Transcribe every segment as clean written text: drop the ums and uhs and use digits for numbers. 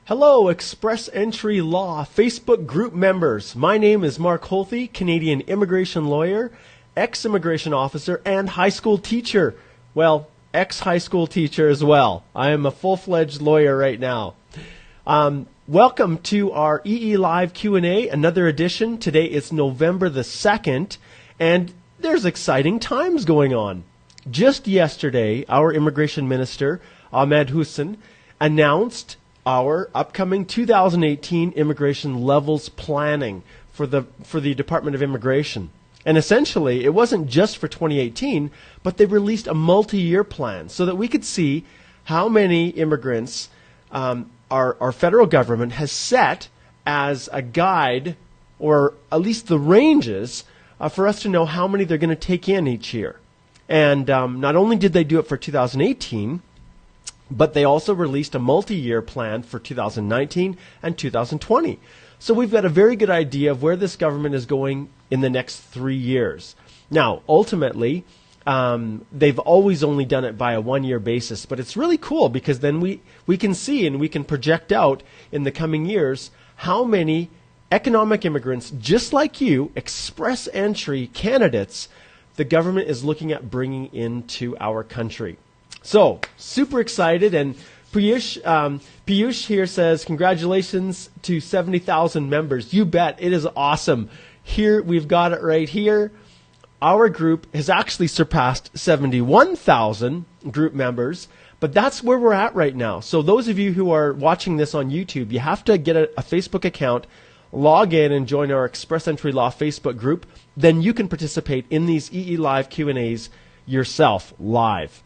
Hello, Express Entry Law Facebook group members. My name is Mark Holthe, Canadian immigration lawyer, ex-immigration officer, and high school teacher. Well, ex-high school teacher as well. I am a full-fledged lawyer right now. Welcome to our EE Live Q&A, another edition. Today is November the 2nd, and there's exciting times going on. Just yesterday, our immigration minister, Ahmed Hussein, announced our upcoming 2018 immigration levels planning for the Department of Immigration. And essentially, it wasn't just for 2018, but they released a multi-year plan so that we could see how many immigrants our federal government has set as a guide, or at least the ranges, for us to know how many they're going to take in each year. And not only did they do it for 2018, but they also released a multi-year plan for 2019 and 2020. So we've got a very good idea of where this government is going in the next 3 years. Now, ultimately, they've always only done it by a one-year basis, but it's really cool because then we can see and we can project out in the coming years how many economic immigrants, just like you, express entry candidates, the government is looking at bringing into our country. So, super excited, and Piyush here says, congratulations to 70,000 members. You bet, it is awesome. Here, we've got it right here. Our group has actually surpassed 71,000 group members, but that's where we're at right now. So those of you who are watching this on YouTube, you have to get a Facebook account, log in and join our Express Entry Law Facebook group. Then you can participate in these EE Live Q&As yourself, live.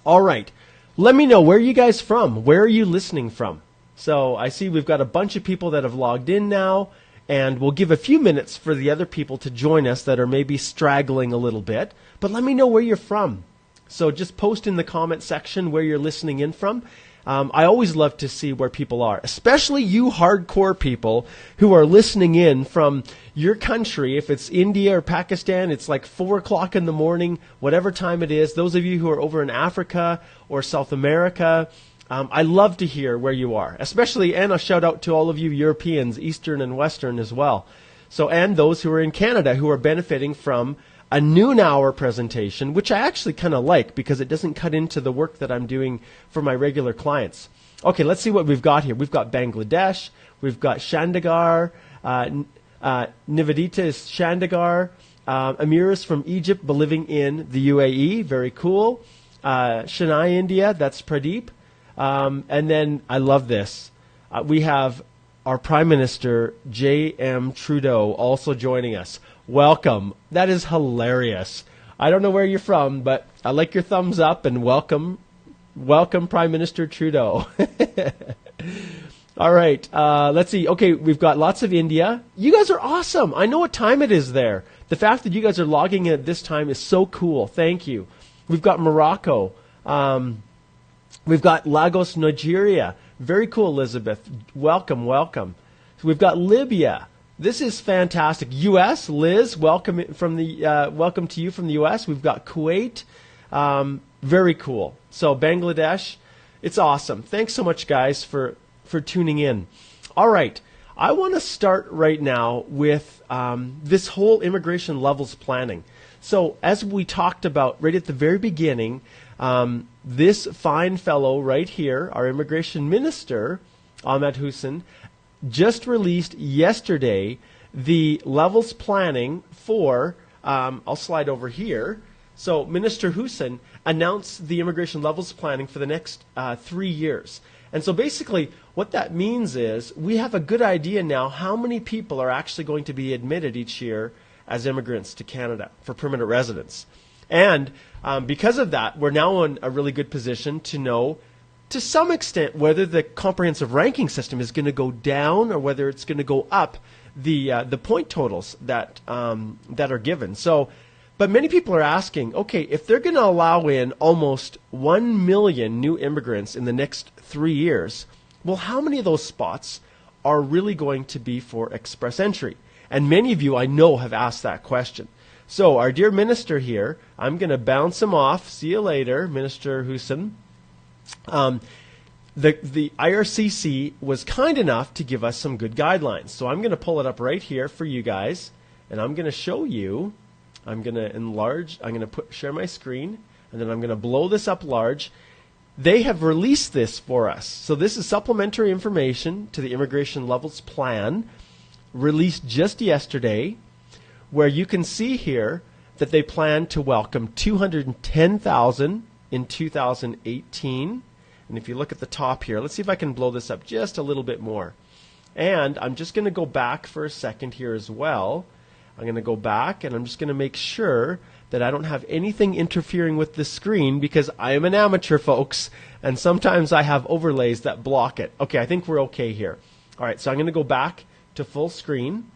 All right, let me know, where are you guys from? Where are you listening from? So I see we've got a bunch of people that have logged in now, and we'll give a few minutes for the other people to join us that are maybe straggling a little bit. But let me know where you're from. So just post in the comment section where you're listening in from. I always love to see where people are, especially you hardcore people who are listening in from your country. If it's India or Pakistan, it's like 4 o'clock in the morning, whatever time it is. Those of you who are over in Africa or South America, I love to hear where you are, especially, and a shout out to all of you Europeans, Eastern and Western as well. So, and those who are in Canada who are benefiting from a noon hour presentation, which I actually kind of like because it doesn't cut into the work that I'm doing for my regular clients. Okay, let's see what we've got here. We've got Bangladesh, we've got Chandigarh, Nivedita is Chandigarh, Amir is from Egypt but living in the UAE, very cool. Chennai, India, that's Pradeep. And then I love this. We have our Prime Minister, J.M. Trudeau, also joining us. Welcome. That is hilarious. I don't know where you're from, but I like your thumbs up, and welcome. Welcome, Prime Minister Trudeau. All right. Let's see. Okay, we've got lots of India. You guys are awesome. I know what time it is there. The fact that you guys are logging in at this time is so cool. Thank you. We've got Morocco. We've got Lagos, Nigeria. Very cool, Elizabeth. Welcome, welcome. So we've got Libya. This is fantastic. U.S., Liz, welcome from the welcome to you from the U.S. We've got Kuwait. Very cool. So Bangladesh, it's awesome. Thanks so much, guys, for tuning in. All right, I want to start right now with this whole immigration levels planning. So as we talked about right at the very beginning, this fine fellow right here, our immigration minister, Ahmed Hussein, just released yesterday the levels planning for, I'll slide over here. So Minister Hussein announced the immigration levels planning for the next 3 years. And so basically what that means is we have a good idea now how many people are actually going to be admitted each year as immigrants to Canada for permanent residence. And because of that, we're now in a really good position to know to some extent whether the comprehensive ranking system is going to go down or whether it's going to go up the point totals that are given. So, but many people are asking, okay, if they're going to allow in almost 1 million new immigrants in the next 3 years, well, how many of those spots are really going to be for express entry? And many of you I know have asked that question. So our dear minister here, I'm going to bounce him off. See you later, Minister Hussein. the IRCC was kind enough to give us some good guidelines. So I'm going to pull it up right here for you guys, and I'm going to show you. I'm going to enlarge. I'm going to share my screen, and then I'm going to blow this up large. They have released this for us. So this is supplementary information to the Immigration Levels Plan, released just yesterday, where you can see here that they plan to welcome 210,000 in 2018. And if you look at the top here, let's see if I can blow this up just a little bit more. And I'm just going to go back for a second here as well. I'm going to go back, and I'm just going to make sure that I don't have anything interfering with the screen, because I am an amateur, folks, and sometimes I have overlays that block it. Okay, I think we're okay here. All right, so I'm going to go back to full screen,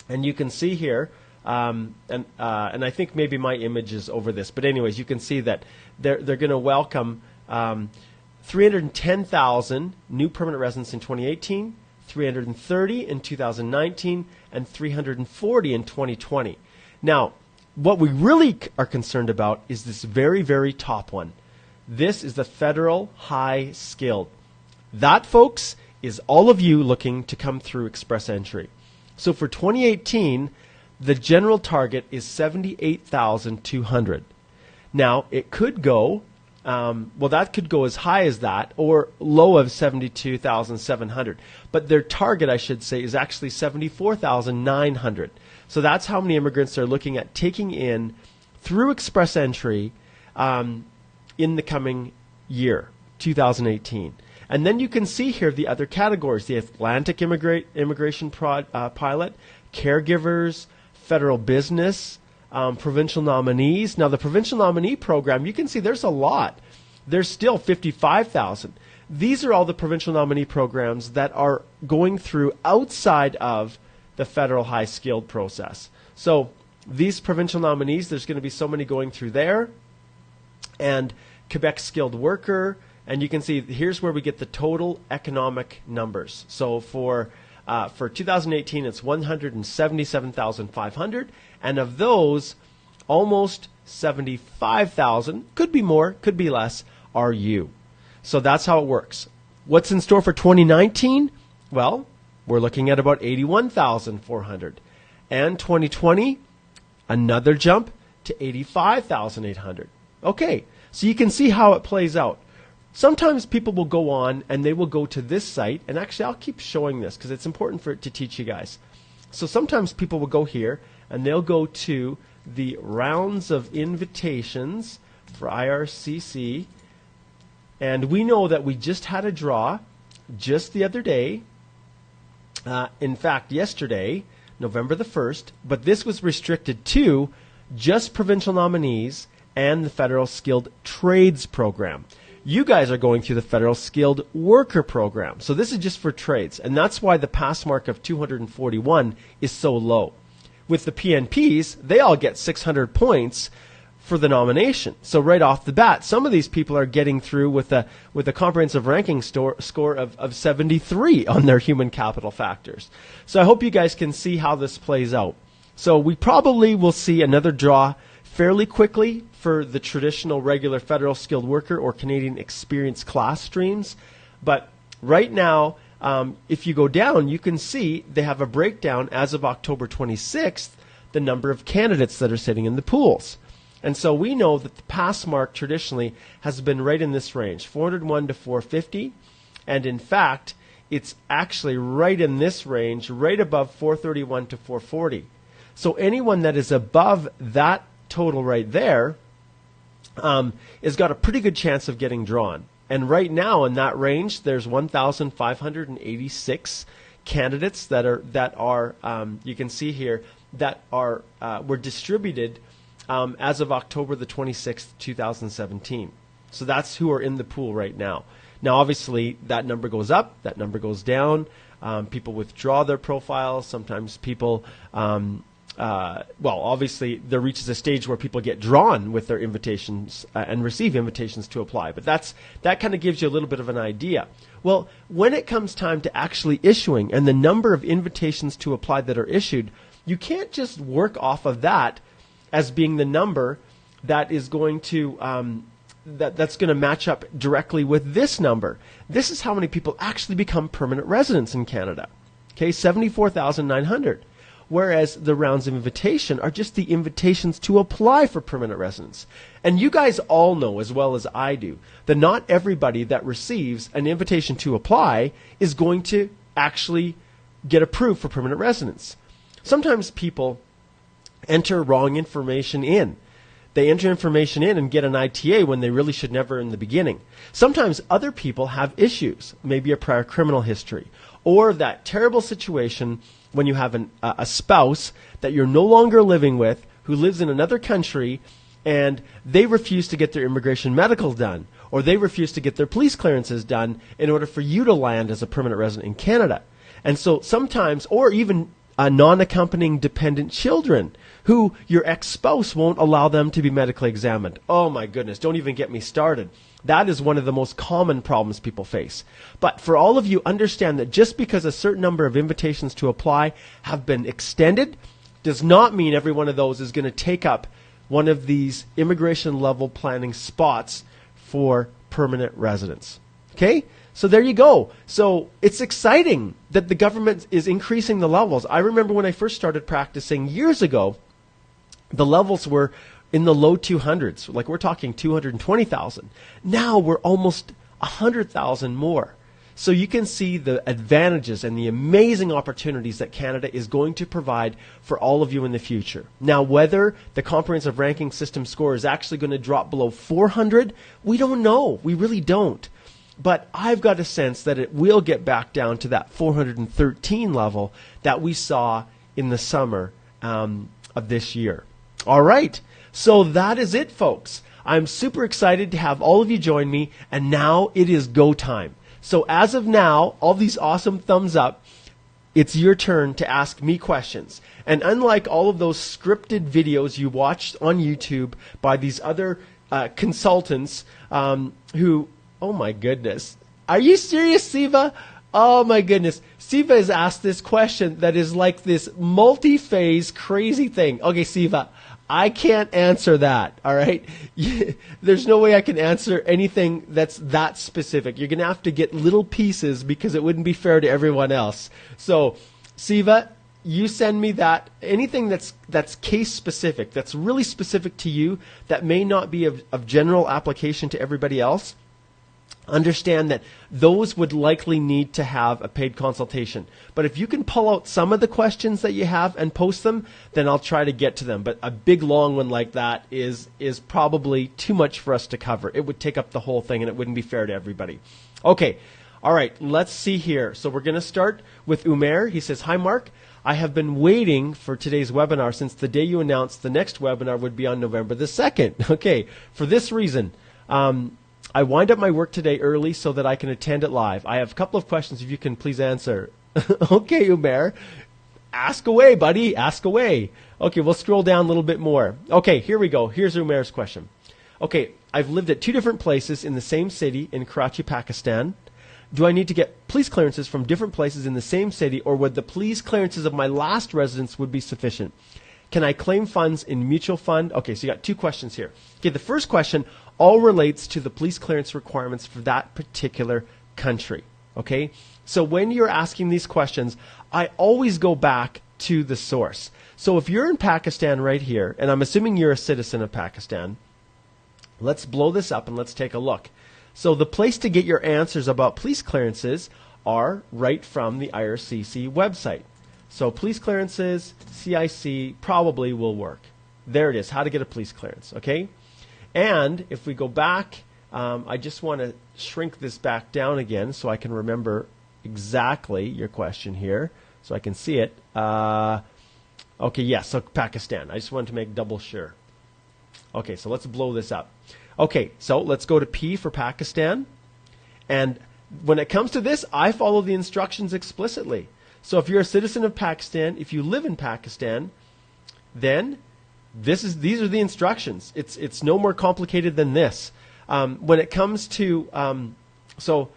and you can see here, and I think maybe my image is over this, but anyways, you can see that they're going to welcome 310,000 new permanent residents in 2018, 330 in 2019, and 340 in 2020. Now, what we really are concerned about is this very, very top one. This is the federal high skilled. That, folks, is all of you looking to come through express entry. So for 2018, the general target is 78,200. Now, it could go, well, that could go as high as that, or low of 72,700. But their target, I should say, is actually 74,900. So that's how many immigrants they're looking at taking in through express entry in the coming year, 2018. And then you can see here the other categories: the Atlantic immigration pilot, caregivers, federal business, provincial nominees. Now, the provincial nominee program, you can see there's a lot. There's still 55,000. These are all the provincial nominee programs that are going through outside of the federal high skilled process. So these provincial nominees, there's going to be so many going through there, and Quebec skilled worker, and you can see here's where we get the total economic numbers. So for 2018, it's 177,500, and of those, almost 75,000, could be more, could be less, are you. So that's how it works. What's in store for 2019? Well, we're looking at about 81,400. And 2020, another jump to 85,800. Okay, so you can see how it plays out. Sometimes people will go on and they will go to this site, and actually I'll keep showing this because it's important for it to teach you guys. So sometimes people will go here and they'll go to the rounds of invitations for IRCC, and we know that we just had a draw just the other day. In fact, yesterday, November the 1st, but this was restricted to just provincial nominees and the Federal Skilled Trades Program. You guys are going through the Federal Skilled Worker Program. So this is just for trades, and that's why the pass mark of 241 is so low. With the PNPs, they all get 600 points for the nomination. So right off the bat, some of these people are getting through with a comprehensive ranking score of 73 on their human capital factors. So I hope you guys can see how this plays out. So we probably will see another draw fairly quickly for the traditional regular federal skilled worker or Canadian experience class streams. But right now, if you go down, you can see they have a breakdown as of October 26th, the number of candidates that are sitting in the pools. And so we know that the pass mark traditionally has been right in this range, 401 to 450. And in fact, it's actually right in this range, right above 431 to 440. So anyone that is above that total right there has got a pretty good chance of getting drawn. And right now in that range, there's 1,586 candidates that are you can see here that were distributed as of October the 26th, 2017. So that's who are in the pool right now. Now, obviously, that number goes up, that number goes down. People withdraw their profiles. Sometimes people, obviously, there reaches a stage where people get drawn with their invitations and receive invitations to apply. But that kind of gives you a little bit of an idea. Well, when it comes time to actually issuing and the number of invitations to apply that are issued, you can't just work off of that as being the number that is going to that's going to match up directly with this number. This is how many people actually become permanent residents in Canada. Okay, 74,900. Whereas the rounds of invitation are just the invitations to apply for permanent residence. And you guys all know as well as I do that not everybody that receives an invitation to apply is going to actually get approved for permanent residence. Sometimes people enter wrong information in. They enter information in and get an ITA when they really should never in the beginning. Sometimes other people have issues, maybe a prior criminal history, or that terrible situation when you have a spouse that you're no longer living with who lives in another country and they refuse to get their immigration medical done, or they refuse to get their police clearances done in order for you to land as a permanent resident in Canada. And so sometimes, or even non-accompanying dependent children who your ex-spouse won't allow them to be medically examined. Oh my goodness, don't even get me started. That is one of the most common problems people face. But for all of you, understand that just because a certain number of invitations to apply have been extended does not mean every one of those is going to take up one of these immigration level planning spots for permanent residents. Okay? So there you go. So it's exciting that the government is increasing the levels. I remember when I first started practicing years ago, the levels were in the low 200s. Like we're talking 220,000. Now we're almost 100,000 more. So you can see the advantages and the amazing opportunities that Canada is going to provide for all of you in the future. Now, whether the comprehensive ranking system score is actually going to drop below 400, we don't know. We really don't. But I've got a sense that it will get back down to that 413 level that we saw in the summer of this year. All right. So that is it, folks. I'm super excited to have all of you join me, and now it is go time. So as of now, all these awesome thumbs up, it's your turn to ask me questions. And unlike all of those scripted videos you watched on YouTube by these other consultants who, oh my goodness, are you serious, Siva? Oh my goodness. Siva has asked this question that is like this multi-phase crazy thing. Okay, Siva, I can't answer that, all right? There's no way I can answer anything that's that specific. You're going to have to get little pieces because it wouldn't be fair to everyone else. So, Siva, you send me that. Anything that's case specific, that's really specific to you, that may not be of general application to everybody else, understand that those would likely need to have a paid consultation. But if you can pull out some of the questions that you have and post them, then I'll try to get to them. But a big long one like that is probably too much for us to cover. It would take up the whole thing and it wouldn't be fair to everybody. Okay, all right, let's see here. So we're going to start with Umair. He says, "Hi Mark, I have been waiting for today's webinar since the day you announced the next webinar would be on November the 2nd. Okay, for this reason, I wind up my work today early so that I can attend it live. I have a couple of questions if you can please answer." Okay, Umair. Ask away, buddy. Ask away. Okay, we'll scroll down a little bit more. Okay, here we go. Here's Umair's question. Okay, I've lived at 2 different places in the same city in Karachi, Pakistan. Do I need to get police clearances from different places in the same city, or would the police clearances of my last residence would be sufficient? Can I claim funds in mutual fund? Okay, so you got 2 questions here. Okay, the first question all relates to the police clearance requirements for that particular country. Okay, so when you're asking these questions, I always go back to the source. So if you're in Pakistan right here, and I'm assuming you're a citizen of Pakistan, let's blow this up and let's take a look. So the place to get your answers about police clearances are right from the IRCC website. So police clearances, CIC probably will work. There it is, how to get a police clearance, okay? And if we go back, I just want to shrink this back down again so I can remember exactly your question here, so I can see it. Okay, yes, so Pakistan. I just wanted to make double sure. Okay, so let's blow this up. Okay, so let's go to P for Pakistan. And when it comes to this, I follow the instructions explicitly. So if you're a citizen of Pakistan, if you live in Pakistan, then these are the instructions. It's no more complicated than this. When it comes to, so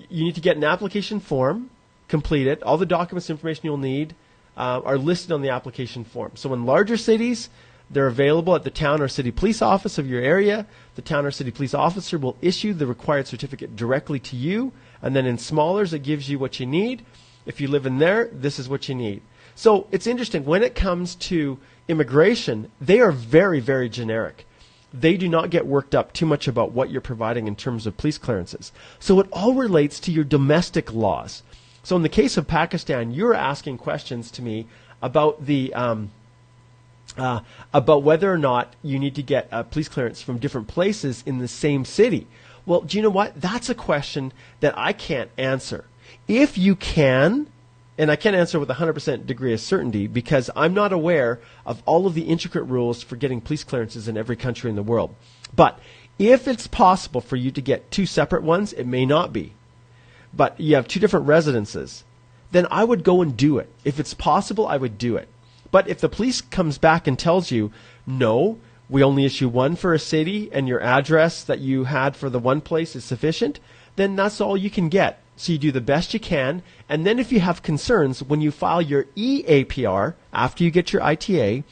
you need to get an application form, complete it. All the documents, information you'll need are listed on the application form. So in larger cities, They're available at the town or city police office of your area. The town or city police officer will issue the required certificate directly to you. And then in smallers, it gives you what you need. If you live in there, this is what you need. So it's interesting. When it comes to immigration, they are very, very generic. They do not get worked up too much about what you're providing in terms of police clearances. So it all relates to your domestic laws. So in the case of Pakistan, you're asking questions to me about the about whether or not you need to get a police clearance from different places in the same city. Well, do you know what? That's a question that I can't answer. If you can, and I can't answer with 100% degree of certainty because I'm not aware of all of the intricate rules for getting police clearances in every country in the world. But if it's possible for you to get two separate ones, it may not be, but you have two different residences, then I would go and do it. If it's possible, I would do it. But if the police comes back and tells you, no, we only issue one for a city and your address that you had for the one place is sufficient, then that's all you can get. So you do the best you can, and then if you have concerns, when you file your EAPR, after you get your ITA,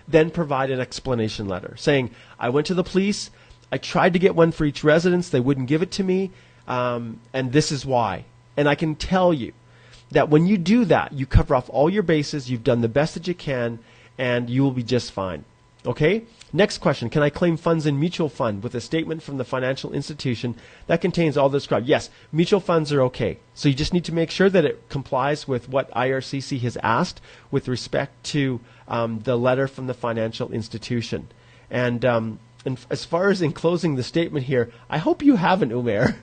then provide an explanation letter saying, I went to the police, I tried to get one for each residence, they wouldn't give it to me, and this is why. And I can tell you that when you do that, you cover off all your bases, you've done the best that you can, and you will be just fine. Okay? Next question, can I claim funds in mutual fund with a statement from the financial institution that contains all the described? Yes, mutual funds are okay. So you just need to make sure that it complies with what IRCC has asked with respect to the letter from the financial institution. And as far as in closing the statement here, I hope you haven't, Umair,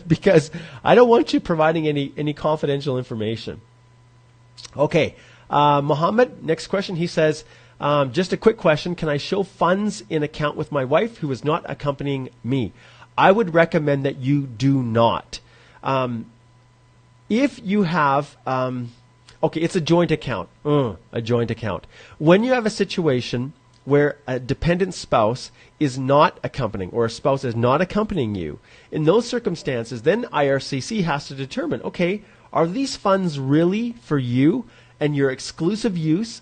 because I don't want you providing any confidential information. Okay, Mohammed, next question, he says, just a quick question. Can I show funds in account with my wife who is not accompanying me? I would recommend that you do not. If you have, okay, it's a joint account. A joint account. When you have a situation where a dependent spouse is not accompanying or a spouse is not accompanying you, in those circumstances, then IRCC has to determine, okay, are these funds really for you and your exclusive use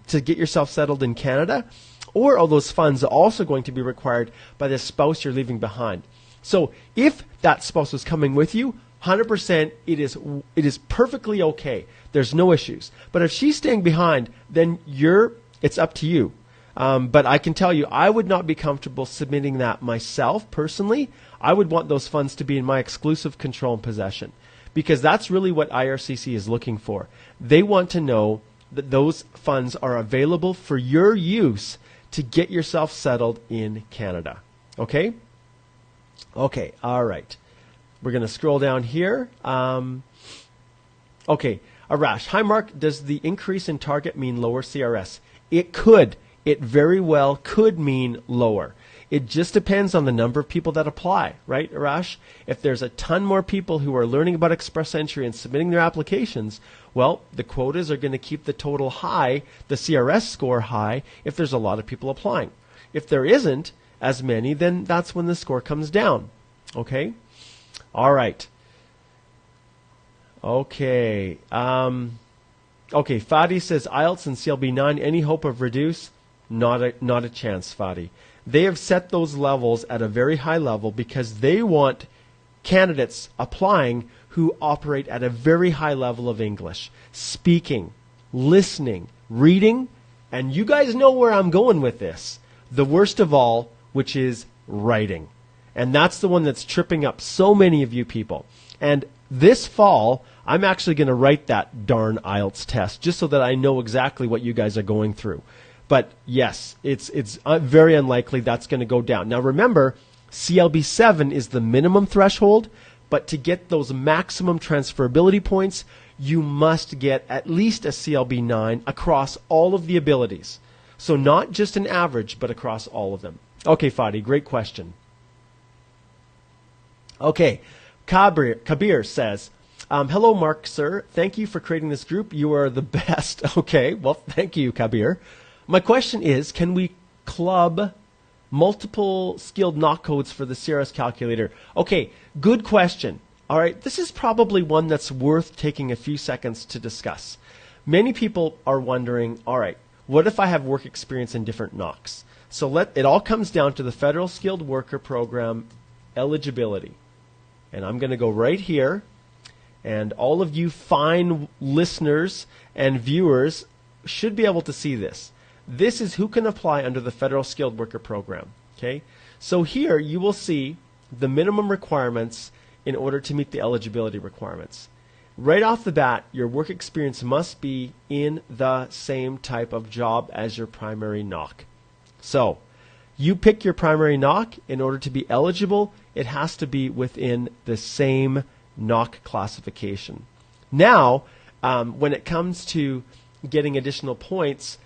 to get yourself settled in Canada, or are those funds also going to be required by the spouse you're leaving behind? So if that spouse is coming with you, 100% it is perfectly okay. There's no issues. But if she's staying behind, then it's up to you. But I can tell you, I would not be comfortable submitting that myself personally. I would want those funds to be in my exclusive control and possession, because that's really what IRCC is looking for. They want to know that those funds are available for your use to get yourself settled in Canada. Okay? Okay, all right. We're going to scroll down here. Okay, Arash. Hi, Mark. Does the increase in target mean lower CRS? It could. It very well could mean lower. It just depends on the number of people that apply, right, Arash? If there's a ton more people who are learning about Express Entry and submitting their applications, well, the quotas are going to keep the total high, the CRS score high, if there's a lot of people applying. If there isn't as many, then that's when the score comes down. Okay? All right. Okay. Okay, Fadi says IELTS and CLB 9, any hope of reduce? Not a chance, Fadi. They have set those levels at a very high level because they want candidates applying who operate at a very high level of English, speaking, listening, reading, and you guys know where I'm going with this. The worst of all, which is writing. And that's the one that's tripping up so many of you people. And this fall, I'm actually going to write that darn IELTS test just so that I know exactly what you guys are going through. But yes, it's very unlikely that's going to go down. Now remember, CLB 7 is the minimum threshold, but to get those maximum transferability points, you must get at least a CLB 9 across all of the abilities. So not just an average, but across all of them. Okay, Fadi, great question. Okay, Kabir says, hello, Mark, sir. Thank you for creating this group. You are the best. Okay, well, thank you, Kabir. My question is, can we club multiple skilled knock codes for the CRS calculator? Okay, good question. All right, this is probably one that's worth taking a few seconds to discuss. Many people are wondering, all right, what if I have work experience in different NOCs? So it all comes down to the Federal Skilled Worker Program eligibility. And I'm going to go right here, and all of you fine listeners and viewers should be able to see this. This is who can apply under the Federal Skilled Worker Program. Okay? So here you will see the minimum requirements in order to meet the eligibility requirements. Right off the bat, your work experience must be in the same type of job as your primary NOC. So, you pick your primary NOC. In order to be eligible, it has to be within the same NOC classification. Now, when it comes to getting additional points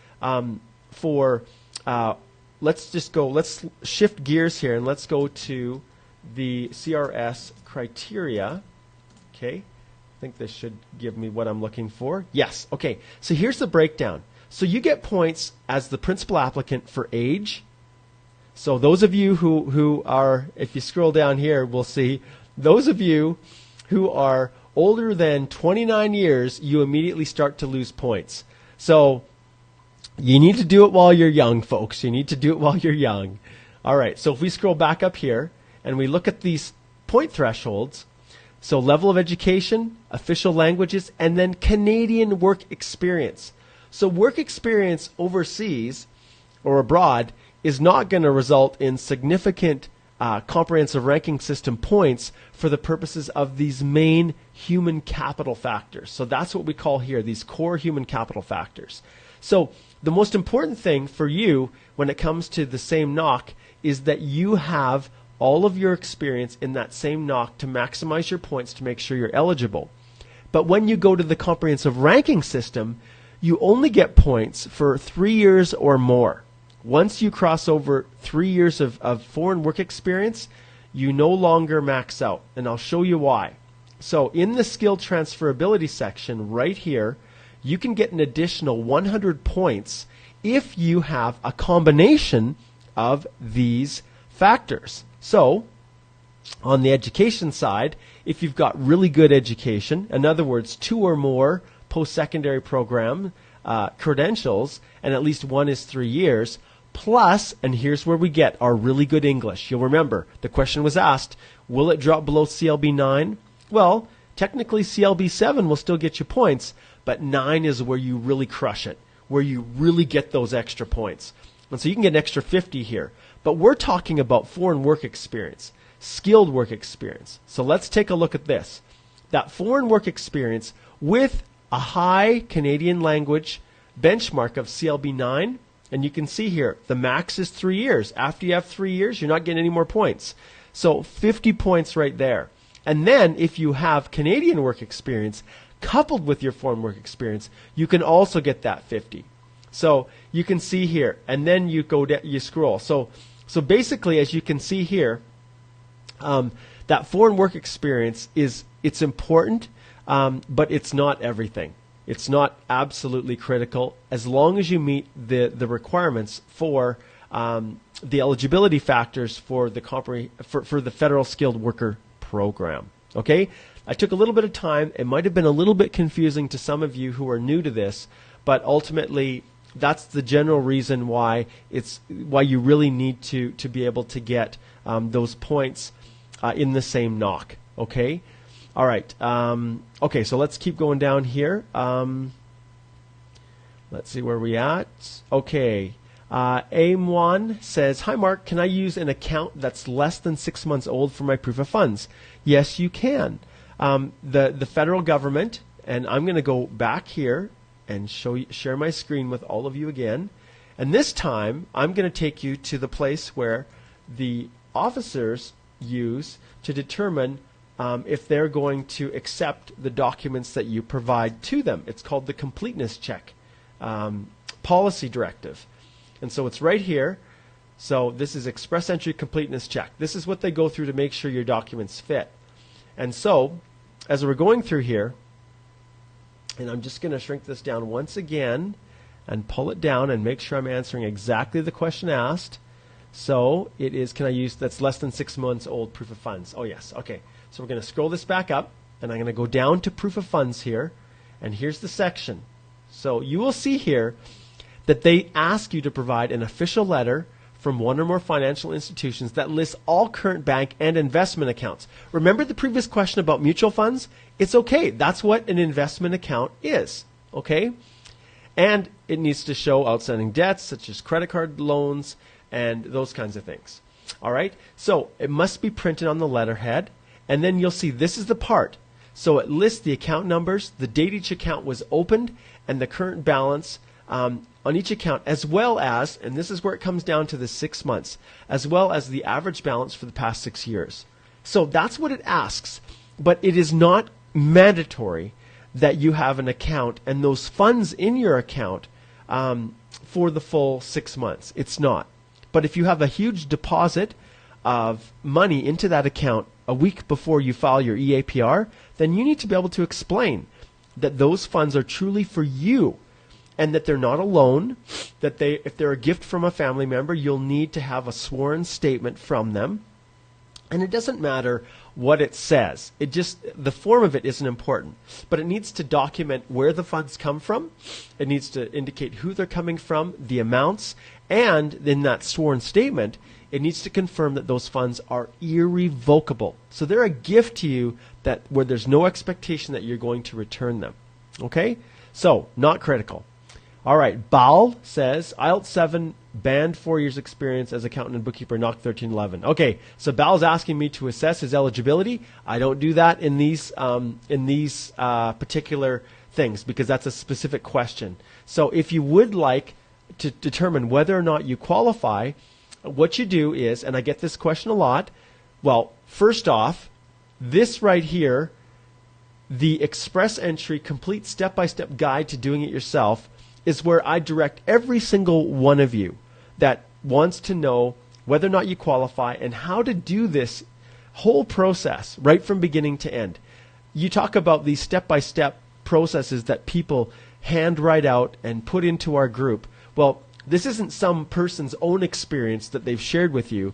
let's shift gears here and let's go to the CRS criteria. Okay, I think this should give me what I'm looking for. Yes, okay, so here's the breakdown. So you get points as the principal applicant for age. So those of you who are, if you scroll down here, we'll see, those of you who are older than 29 years, you immediately start to lose points. So you need to do it while you're young, folks. You need to do it while you're young. All right, so if we scroll back up here and we look at these point thresholds, so level of education, official languages, and then Canadian work experience. So work experience overseas or abroad is not going to result in significant comprehensive ranking system points for the purposes of these main human capital factors. So that's what we call here, these core human capital factors. So the most important thing for you when it comes to the same NOC is that you have all of your experience in that same NOC to maximize your points to make sure you're eligible. But when you go to the comprehensive ranking system, you only get points for 3 years or more. Once you cross over 3 years of foreign work experience, you no longer max out, and I'll show you why. So in the skill transferability section right here, you can get an additional 100 points if you have a combination of these factors. So on the education side, if you've got really good education, in other words, 2 or more post-secondary program credentials, and at least one is 3 years, plus, and here's where we get our really good English. You'll remember, the question was asked, will it drop below CLB 9? Well, technically CLB 7 will still get you points, but 9 is where you really crush it, where you really get those extra points. And so you can get an extra 50 here. But we're talking about foreign work experience, skilled work experience. So let's take a look at this. That foreign work experience with a high Canadian language benchmark of CLB 9, and you can see here, the max is 3 years. After you have 3 years, you're not getting any more points. So 50 points right there. And then if you have Canadian work experience coupled with your foreign work experience, you can also get that 50. So you can see here, and then you go down, you scroll. So basically, as you can see here, that foreign work experience it's important, but it's not everything. It's not absolutely critical as long as you meet the requirements for the eligibility factors for the Federal Skilled Worker Program. Okay, I took a little bit of time. It might have been a little bit confusing to some of you who are new to this, but ultimately that's the general reason why you really need to be able to get those points in the same NOC. Okay. All right. Okay, so let's keep going down here. Let's see where we're at. Okay. AIM1 says, hi Mark, can I use an account that's less than 6 months old for my proof of funds? Yes, you can. The federal government, and I'm going to go back here and share my screen with all of you again. And this time, I'm going to take you to the place where the officers use to determine if they're going to accept the documents that you provide to them. It's called the completeness check policy directive. And so it's right here. So this is express entry completeness check. This is what they go through to make sure your documents fit. And so as we're going through here, and I'm just going to shrink this down once again and pull it down and make sure I'm answering exactly the question asked. So it is, can I use, that's less than 6 months old proof of funds. Oh yes, okay. So we're going to scroll this back up, and I'm going to go down to proof of funds here, and here's the section. So you will see here that they ask you to provide an official letter from one or more financial institutions that lists all current bank and investment accounts. Remember the previous question about mutual funds? It's okay. That's what an investment account is. Okay? And it needs to show outstanding debts such as credit card loans and those kinds of things. All right? So it must be printed on the letterhead. And then you'll see this is the part. So it lists the account numbers, the date each account was opened, and the current balance on each account, as well as, and this is where it comes down to the 6 months, as well as the average balance for the past 6 years. So that's what it asks, but it is not mandatory that you have an account and those funds in your account for the full 6 months. It's not. But if you have a huge deposit of money into that account a week before you file your EAPR, then you need to be able to explain that those funds are truly for you, and that they're not a loan, that if they're a gift from a family member, you'll need to have a sworn statement from them. And it doesn't matter what it says. The form of it isn't important, but it needs to document where the funds come from. It needs to indicate who they're coming from, the amounts, and in that sworn statement, it needs to confirm that those funds are irrevocable. So they're a gift to you where there's no expectation that you're going to return them. Okay? So, not critical. All right, Baal says, IELTS 7, banned 4 years experience as accountant and bookkeeper, knock 1311. Okay, so Baal's asking me to assess his eligibility. I don't do that in these particular things because that's a specific question. So if you would like to determine whether or not you qualify, what you do is, and I get this question a lot, well, first off, this right here, the Express Entry Complete Step-by-Step Guide to Doing It Yourself, is where I direct every single one of you that wants to know whether or not you qualify and how to do this whole process right from beginning to end. You talk about these step-by-step processes that people hand write out and put into our group. Well, this isn't some person's own experience that they've shared with you.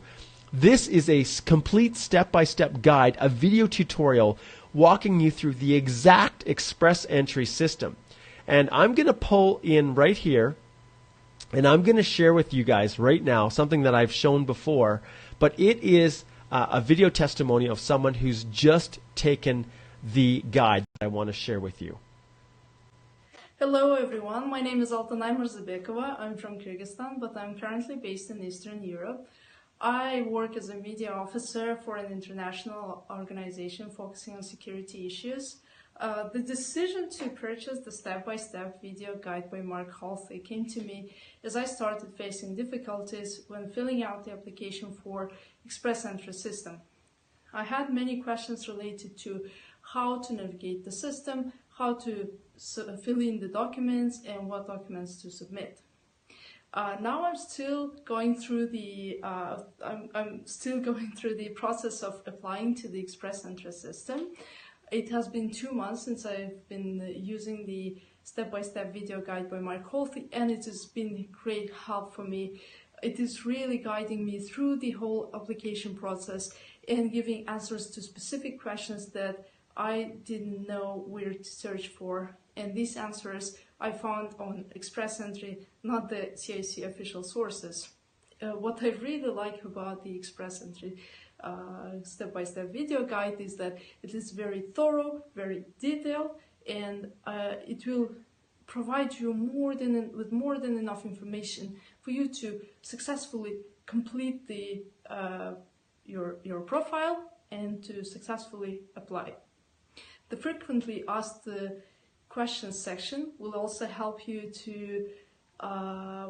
This is a complete step-by-step guide, a video tutorial walking you through the exact Express Entry system. And I'm going to pull in right here, and I'm going to share with you guys right now something that I've shown before, but it is a video testimony of someone who's just taken the guide that I want to share with you. Hello everyone, my name is Altanay Mirzabekova. I'm from Kyrgyzstan, but I'm currently based in Eastern Europe. I work as a media officer for an international organization focusing on security issues. The decision to purchase the step-by-step video guide by Mark Halsey came to me as I started facing difficulties when filling out the application for Express Entry system. I had many questions related to how to navigate the system, how to fill in the documents, and what documents to submit. Now I'm still going through the process of applying to the Express Entry system. It has been 2 months since I've been using the step-by-step video guide by Mark Halsey, and it has been great help for me. It is really guiding me through the whole application process and giving answers to specific questions that I didn't know where to search for. And these answers I found on Express Entry, not the CIC official sources. What I really like about the Express Entry step-by-step video guide is that it is very thorough, very detailed, and it will provide you with more than enough information for you to successfully complete your profile and to successfully apply. The frequently asked questions section will also help you to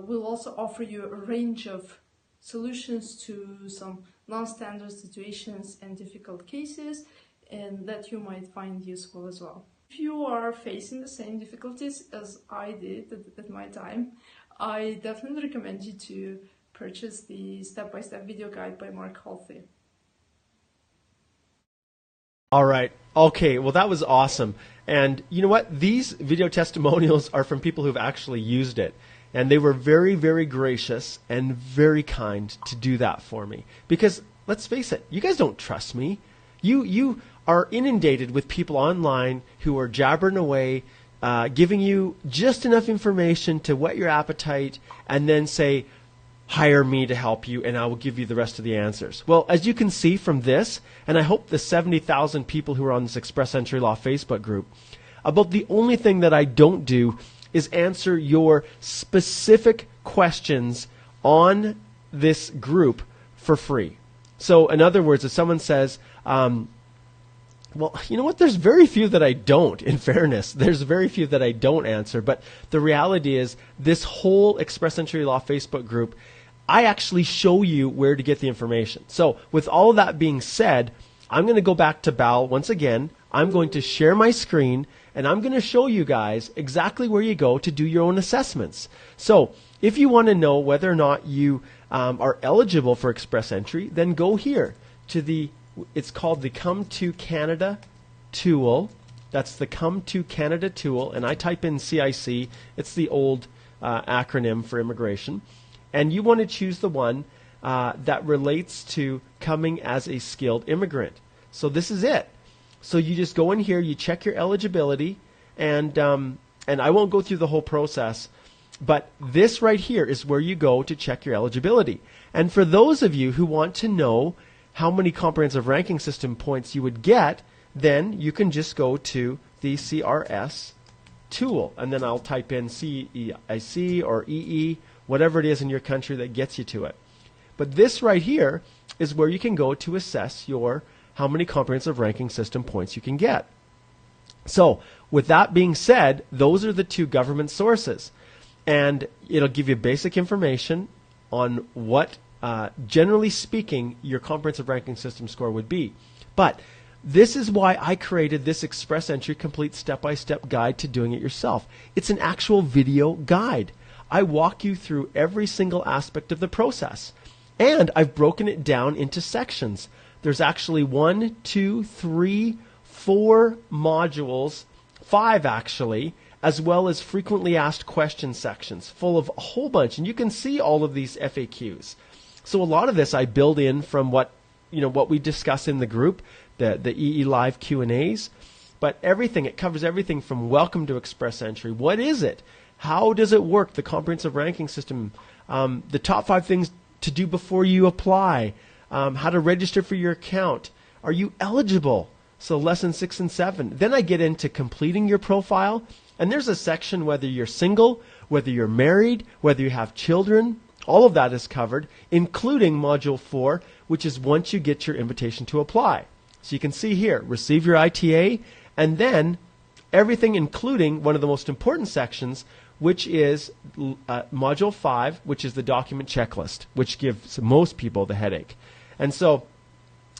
will also offer you a range of solutions to some non-standard situations and difficult cases, and that you might find useful as well. If you are facing the same difficulties as I did at my time, I definitely recommend you to purchase the step-by-step video guide by Mark Halsey. All right. Okay. Well, that was awesome. And you know what? These video testimonials are from people who've actually used it. And they were very, very gracious and very kind to do that for me. Because let's face it, you guys don't trust me. You are inundated with people online who are jabbering away, giving you just enough information to whet your appetite and then say, hire me to help you and I will give you the rest of the answers. Well, as you can see from this, and I hope the 70,000 people who are on this Express Entry Law Facebook group, about the only thing that I don't do is answer your specific questions on this group for free. So in other words, if someone says, well, you know what? There's very few that I don't, in fairness. There's very few that I don't answer. But the reality is this whole Express Entry Law Facebook group, I actually show you where to get the information. So with all of that being said, I'm going to go back to BAL once again. I'm going to share my screen, and I'm going to show you guys exactly where you go to do your own assessments. So if you want to know whether or not you are eligible for Express Entry, then go here to the it's called the Come to Canada tool. That's the Come to Canada tool, and I type in CIC. It's the old acronym for immigration. And you want to choose the one that relates to coming as a skilled immigrant. So this is it. So you just go in here, you check your eligibility, and I won't go through the whole process, but this right here is where you go to check your eligibility. And for those of you who want to know how many comprehensive ranking system points you would get, then you can just go to the CRS tool, and then I'll type in CEIC or EE, whatever it is in your country that gets you to it. But this right here is where you can go to assess your how many comprehensive ranking system points you can get. So with that being said, those are the two government sources, and it'll give you basic information on what generally speaking, your comprehensive ranking system score would be. But this is why I created this Express Entry Complete Step-by-Step Guide to doing it yourself. It's an actual video guide. I walk you through every single aspect of the process. And I've broken it down into sections. There's actually 1, 2, 3, 4 modules, 5 actually, as well as frequently asked question sections full of a whole bunch. And you can see all of these FAQs. So a lot of this I build in from what we discuss in the group, the EE Live Q&As, but everything, it covers everything from welcome to Express Entry. What is it? How does it work? The comprehensive ranking system, the top 5 things to do before you apply, how to register for your account. Are you eligible? So lesson 6 and 7. Then I get into completing your profile, and there's a section whether you're single, whether you're married, whether you have children. All of that is covered, including Module 4, which is once you get your invitation to apply. So you can see here, receive your ITA, and then everything including one of the most important sections, which is Module 5, which is the document checklist, which gives most people the headache. And so,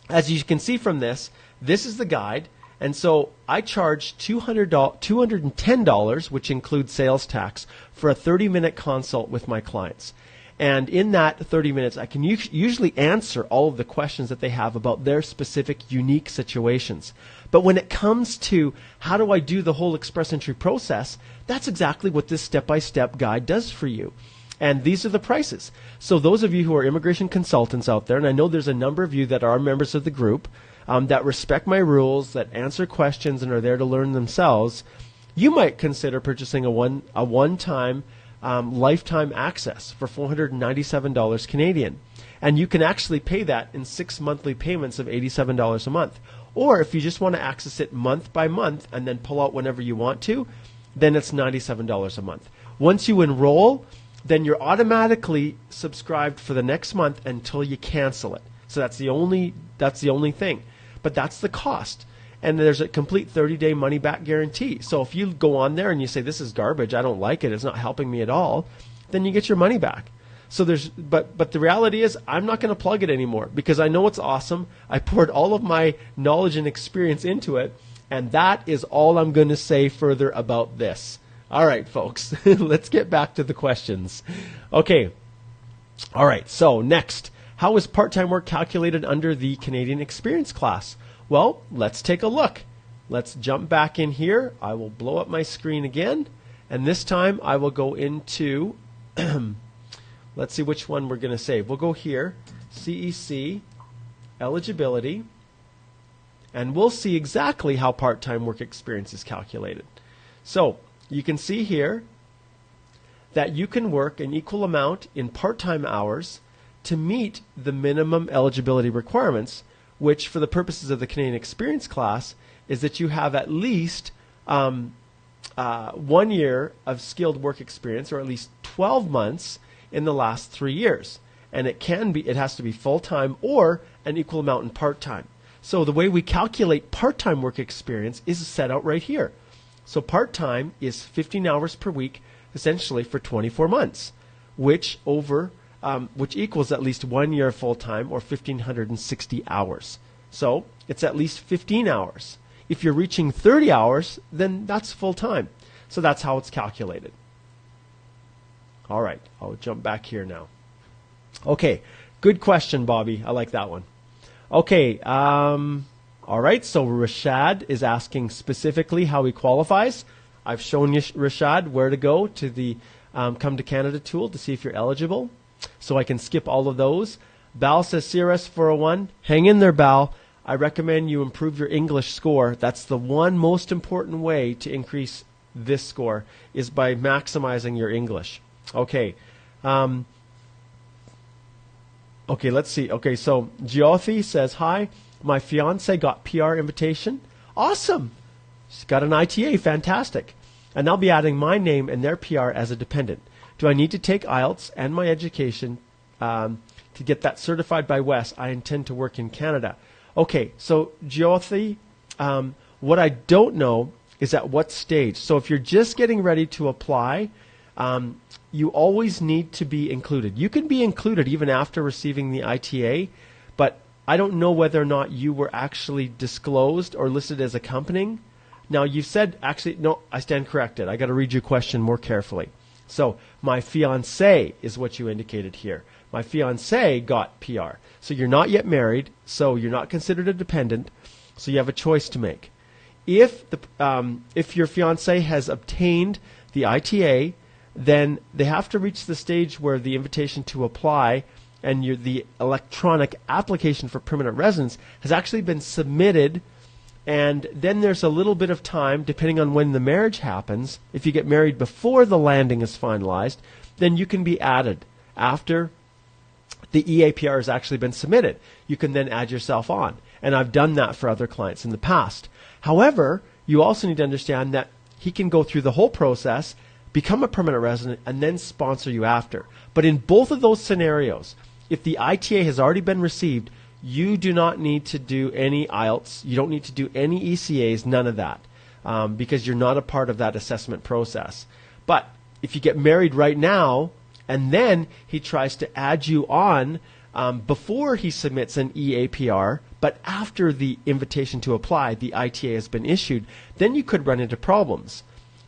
as you can see from this, this is the guide. And so I charge $210, which includes sales tax, for a 30-minute consult with my clients. And in that 30 minutes, I can usually answer all of the questions that they have about their specific unique situations. But when it comes to how do I do the whole Express Entry process, that's exactly what this step-by-step guide does for you. And these are the prices. So those of you who are immigration consultants out there, and I know there's a number of you that are members of the group, that respect my rules, that answer questions and are there to learn themselves, you might consider purchasing a one-time lifetime access for $497 Canadian. And you can actually pay that in 6 monthly payments of $87 a month. Or if you just want to access it month by month and then pull out whenever you want to, then it's $97 a month. Once you enroll, then you're automatically subscribed for the next month until you cancel it. So that's the only thing. But that's the cost. And there's a complete 30-day money-back guarantee. So if you go on there and you say, this is garbage, I don't like it, it's not helping me at all, then you get your money back. So but the reality is I'm not going to plug it anymore because I know it's awesome. I poured all of my knowledge and experience into it, and that is all I'm going to say further about this. All right, folks, let's get back to the questions. Okay. All right, so next, how is part-time work calculated under the Canadian Experience class? Well, let's take a look. Let's jump back in here. I will blow up my screen again, and this time I will go into, let's see which one we're going to save. We'll go here, CEC, eligibility, and we'll see exactly how part-time work experience is calculated. So you can see here that you can work an equal amount in part-time hours to meet the minimum eligibility requirements, which for the purposes of the Canadian Experience class is that you have at least 1 year of skilled work experience, or at least 12 months in the last 3 years. And it has to be full-time or an equal amount in part-time. So the way we calculate part-time work experience is set out right here. So part-time is 15 hours per week, essentially for 24 months, which equals at least 1 year full-time, or 1,560 hours. So it's at least 15 hours. If you're reaching 30 hours, then that's full-time. So that's how it's calculated. All right, I'll jump back here now. Okay, good question, Bobby. I like that one. Okay, all right, so Rashad is asking specifically how he qualifies. I've shown you, Rashad, where to go to the Come to Canada tool to see if you're eligible. So I can skip all of those. Bal says CRS 401. Hang in there, Bal. I recommend you improve your English score. That's the one most important way to increase this score, is by maximizing your English. Okay. Okay, let's see. Okay, so Jyothi says, hi, my fiance got PR invitation. Awesome. She's got an ITA. Fantastic. And I'll be adding my name and their PR as a dependent. Do I need to take IELTS and my education to get that certified by Wes? I intend to work in Canada. Okay, so Jyothi, what I don't know is at what stage. So if you're just getting ready to apply, you always need to be included. You can be included even after receiving the ITA, but I don't know whether or not you were actually disclosed or listed as accompanying. Now, you've said, actually, no, I stand corrected. I got to read your question more carefully. So my fiancé is what you indicated here. My fiancé got PR. So you're not yet married, so you're not considered a dependent, so you have a choice to make. If your fiancé has obtained the ITA, then they have to reach the stage where the invitation to apply and the electronic application for permanent residence has actually been submitted. And then there's a little bit of time, depending on when the marriage happens. If you get married before the landing is finalized, then you can be added after the EAPR has actually been submitted. You can then add yourself on. And I've done that for other clients in the past. However, you also need to understand that he can go through the whole process, become a permanent resident, and then sponsor you after. But in both of those scenarios, if the ITA has already been received, you do not need to do any IELTS. You don't need to do any ECAs, none of that, because you're not a part of that assessment process. But if you get married right now, and then he tries to add you on before he submits an EAPR, but after the invitation to apply, the ITA has been issued, then you could run into problems.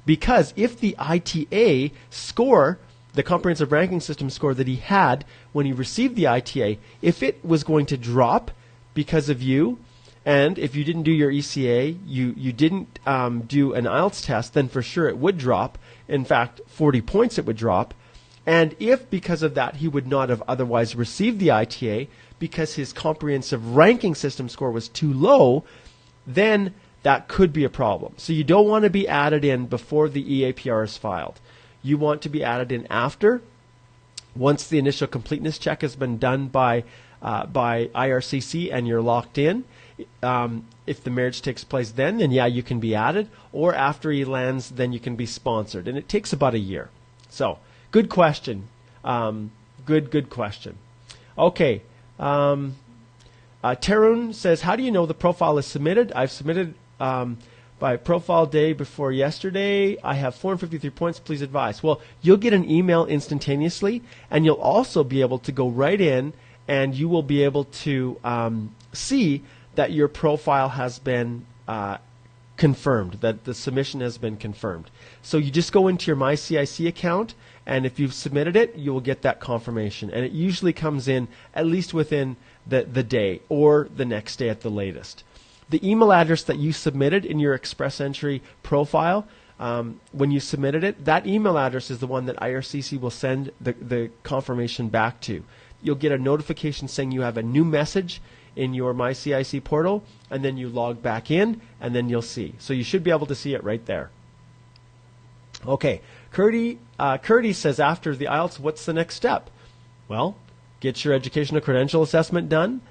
Because if the ITA score, the comprehensive ranking system score that he had when he received the ITA, if it was going to drop because of you, and if you didn't do your ECA, you didn't do an IELTS test, then for sure it would drop. In fact, 40 points it would drop. And if because of that he would not have otherwise received the ITA because his comprehensive ranking system score was too low, then that could be a problem. So you don't want to be added in before the EAPR is filed. You want to be added in after, once the initial completeness check has been done by IRCC and you're locked in. If the marriage takes place then yeah, you can be added. Or after he lands, then you can be sponsored. And it takes about a year. So, good question. Good question. Okay. Tarun says, how do you know the profile is submitted? I've submitted by profile day before yesterday. I have 453 points. Please advise. Well, you'll get an email instantaneously, and you'll also be able to go right in, and you will be able to see that your profile has been confirmed, that the submission has been confirmed. So you just go into your MyCIC account, and if you've submitted it, you will get that confirmation. And it usually comes in at least within the day or the next day at the latest. The email address that you submitted in your Express Entry profile, when you submitted it, that email address is the one that IRCC will send the confirmation back to. You'll get a notification saying you have a new message in your MyCIC portal, and then you log back in, and then you'll see. So you should be able to see it right there. Okay, Curdy says, after the IELTS, what's the next step? Well, get your educational credential assessment done.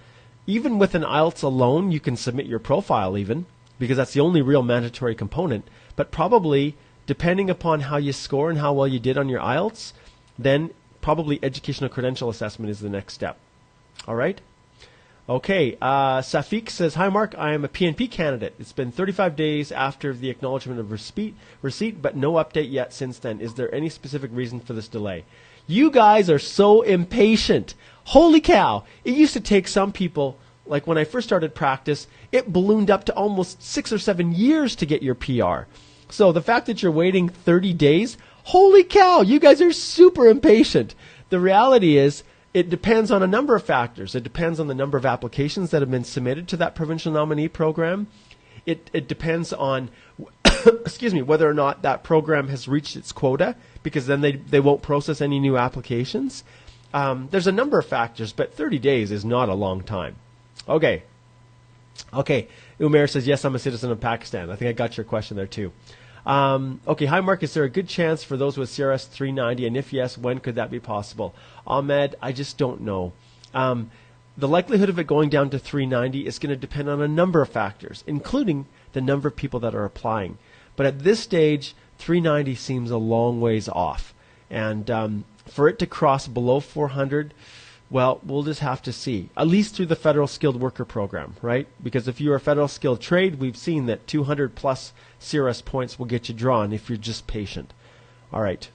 Even with an IELTS alone, you can submit your profile even, because that's the only real mandatory component. But probably, depending upon how you score and how well you did on your IELTS, then probably educational credential assessment is the next step. All right? Okay, Safik says, hi Mark, I am a PNP candidate. It's been 35 days after the acknowledgement of receipt, but no update yet since then. Is there any specific reason for this delay? You guys are so impatient. Holy cow. It used to take some people, like when I first started practice, it ballooned up to almost 6 or 7 years to get your PR. So the fact that you're waiting 30 days, holy cow, you guys are super impatient. The reality is, it depends on a number of factors. It depends on the number of applications that have been submitted to that provincial nominee program. It depends on, excuse me, whether or not that program has reached its quota, because then they won't process any new applications. There's a number of factors, but 30 days is not a long time. Okay. Umair says, yes, I'm a citizen of Pakistan. I think I got your question there too. Okay, hi Mark, is there a good chance for those with CRS 390, and if yes, when could that be possible? Ahmed, I just don't know. The likelihood of it going down to 390 is going to depend on a number of factors, including the number of people that are applying. But at this stage, 390 seems a long ways off. And for it to cross below 400, well, we'll just have to see, at least through the Federal Skilled Worker Program, right? Because if you're a Federal Skilled Trade, we've seen that 200 plus CRS points will get you drawn if you're just patient. All right.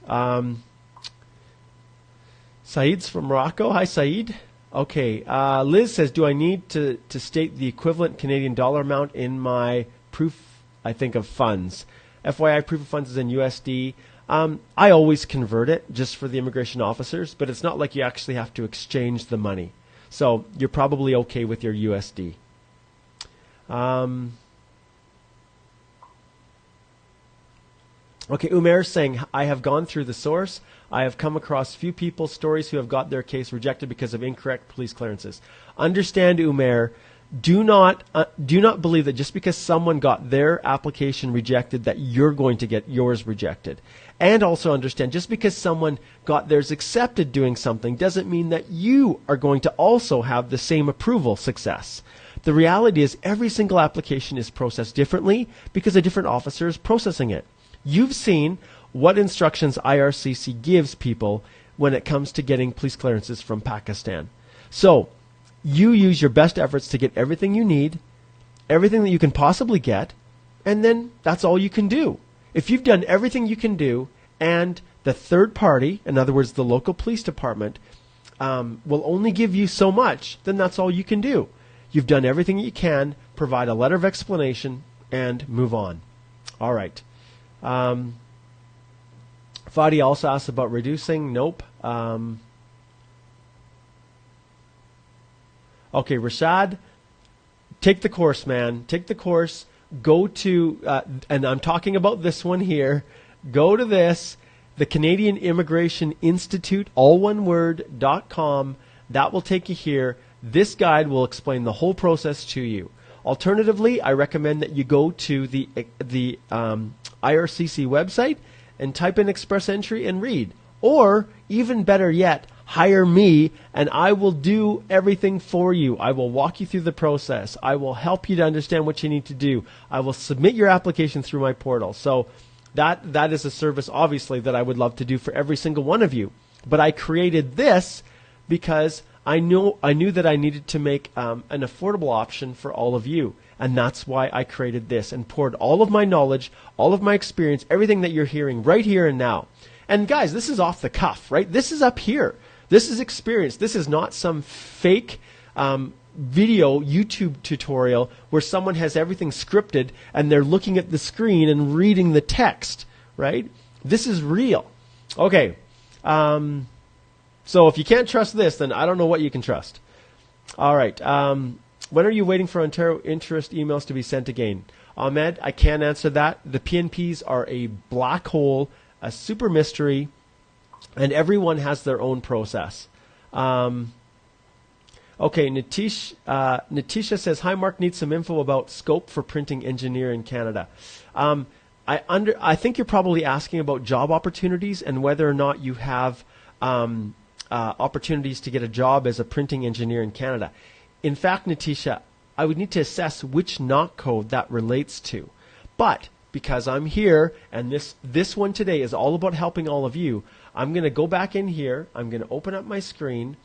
Saeed's from Morocco. Hi, Saeed. Okay. Liz says, do I need to state the equivalent Canadian dollar amount in my proof, I think, of funds? FYI, proof of funds is in USD. I always convert it just for the immigration officers, but it's not like you actually have to exchange the money. So you're probably okay with your USD. Okay, Umair is saying, I have gone through the source. I have come across few people's stories who have got their case rejected because of incorrect police clearances. Understand, Umair, do not believe that just because someone got their application rejected that you're going to get yours rejected. And also understand, just because someone got theirs accepted doing something doesn't mean that you are going to also have the same approval success. The reality is every single application is processed differently because a different officer is processing it. You've seen what instructions IRCC gives people when it comes to getting police clearances from Pakistan. So you use your best efforts to get everything you need, everything that you can possibly get, and then that's all you can do. If you've done everything you can do, and the third party, in other words, the local police department, will only give you so much, then that's all you can do. You've done everything you can, provide a letter of explanation, and move on. All right. Fadi also asked about reducing. Nope. Okay, Rashad, take the course, man. Take the course. Go to, and I'm talking about this one here, go to this, the Canadian Immigration Institute, all one word, .com. That will take you here. This guide will explain the whole process to you. Alternatively, I recommend that you go to the IRCC website and type in express entry and read. Or, even better yet, hire me and I will do everything for you. I will walk you through the process. I will help you to understand what you need to do. I will submit your application through my portal. So that is a service, obviously, that I would love to do for every single one of you. But I created this because I knew that I needed to make an affordable option for all of you. And that's why I created this and poured all of my knowledge, all of my experience, everything that you're hearing right here and now. And guys, this is off the cuff, right? This is up here. This is experience. This is not some fake video YouTube tutorial where someone has everything scripted and they're looking at the screen and reading the text, right? This is real. Okay. So if you can't trust this, then I don't know what you can trust. All right. When are you waiting for Ontario interest emails to be sent again? Ahmed, I can't answer that. The PNPs are a black hole, a super mystery, and everyone has their own process. Okay, Natisha says, hi, Mark, need some info about scope for printing engineer in Canada. I think you're probably asking about job opportunities and whether or not you have opportunities to get a job as a printing engineer in Canada. In fact, Natisha, I would need to assess which NOC code that relates to. But because I'm here and this one today is all about helping all of you, I'm going to go back in here, I'm going to open up my screen,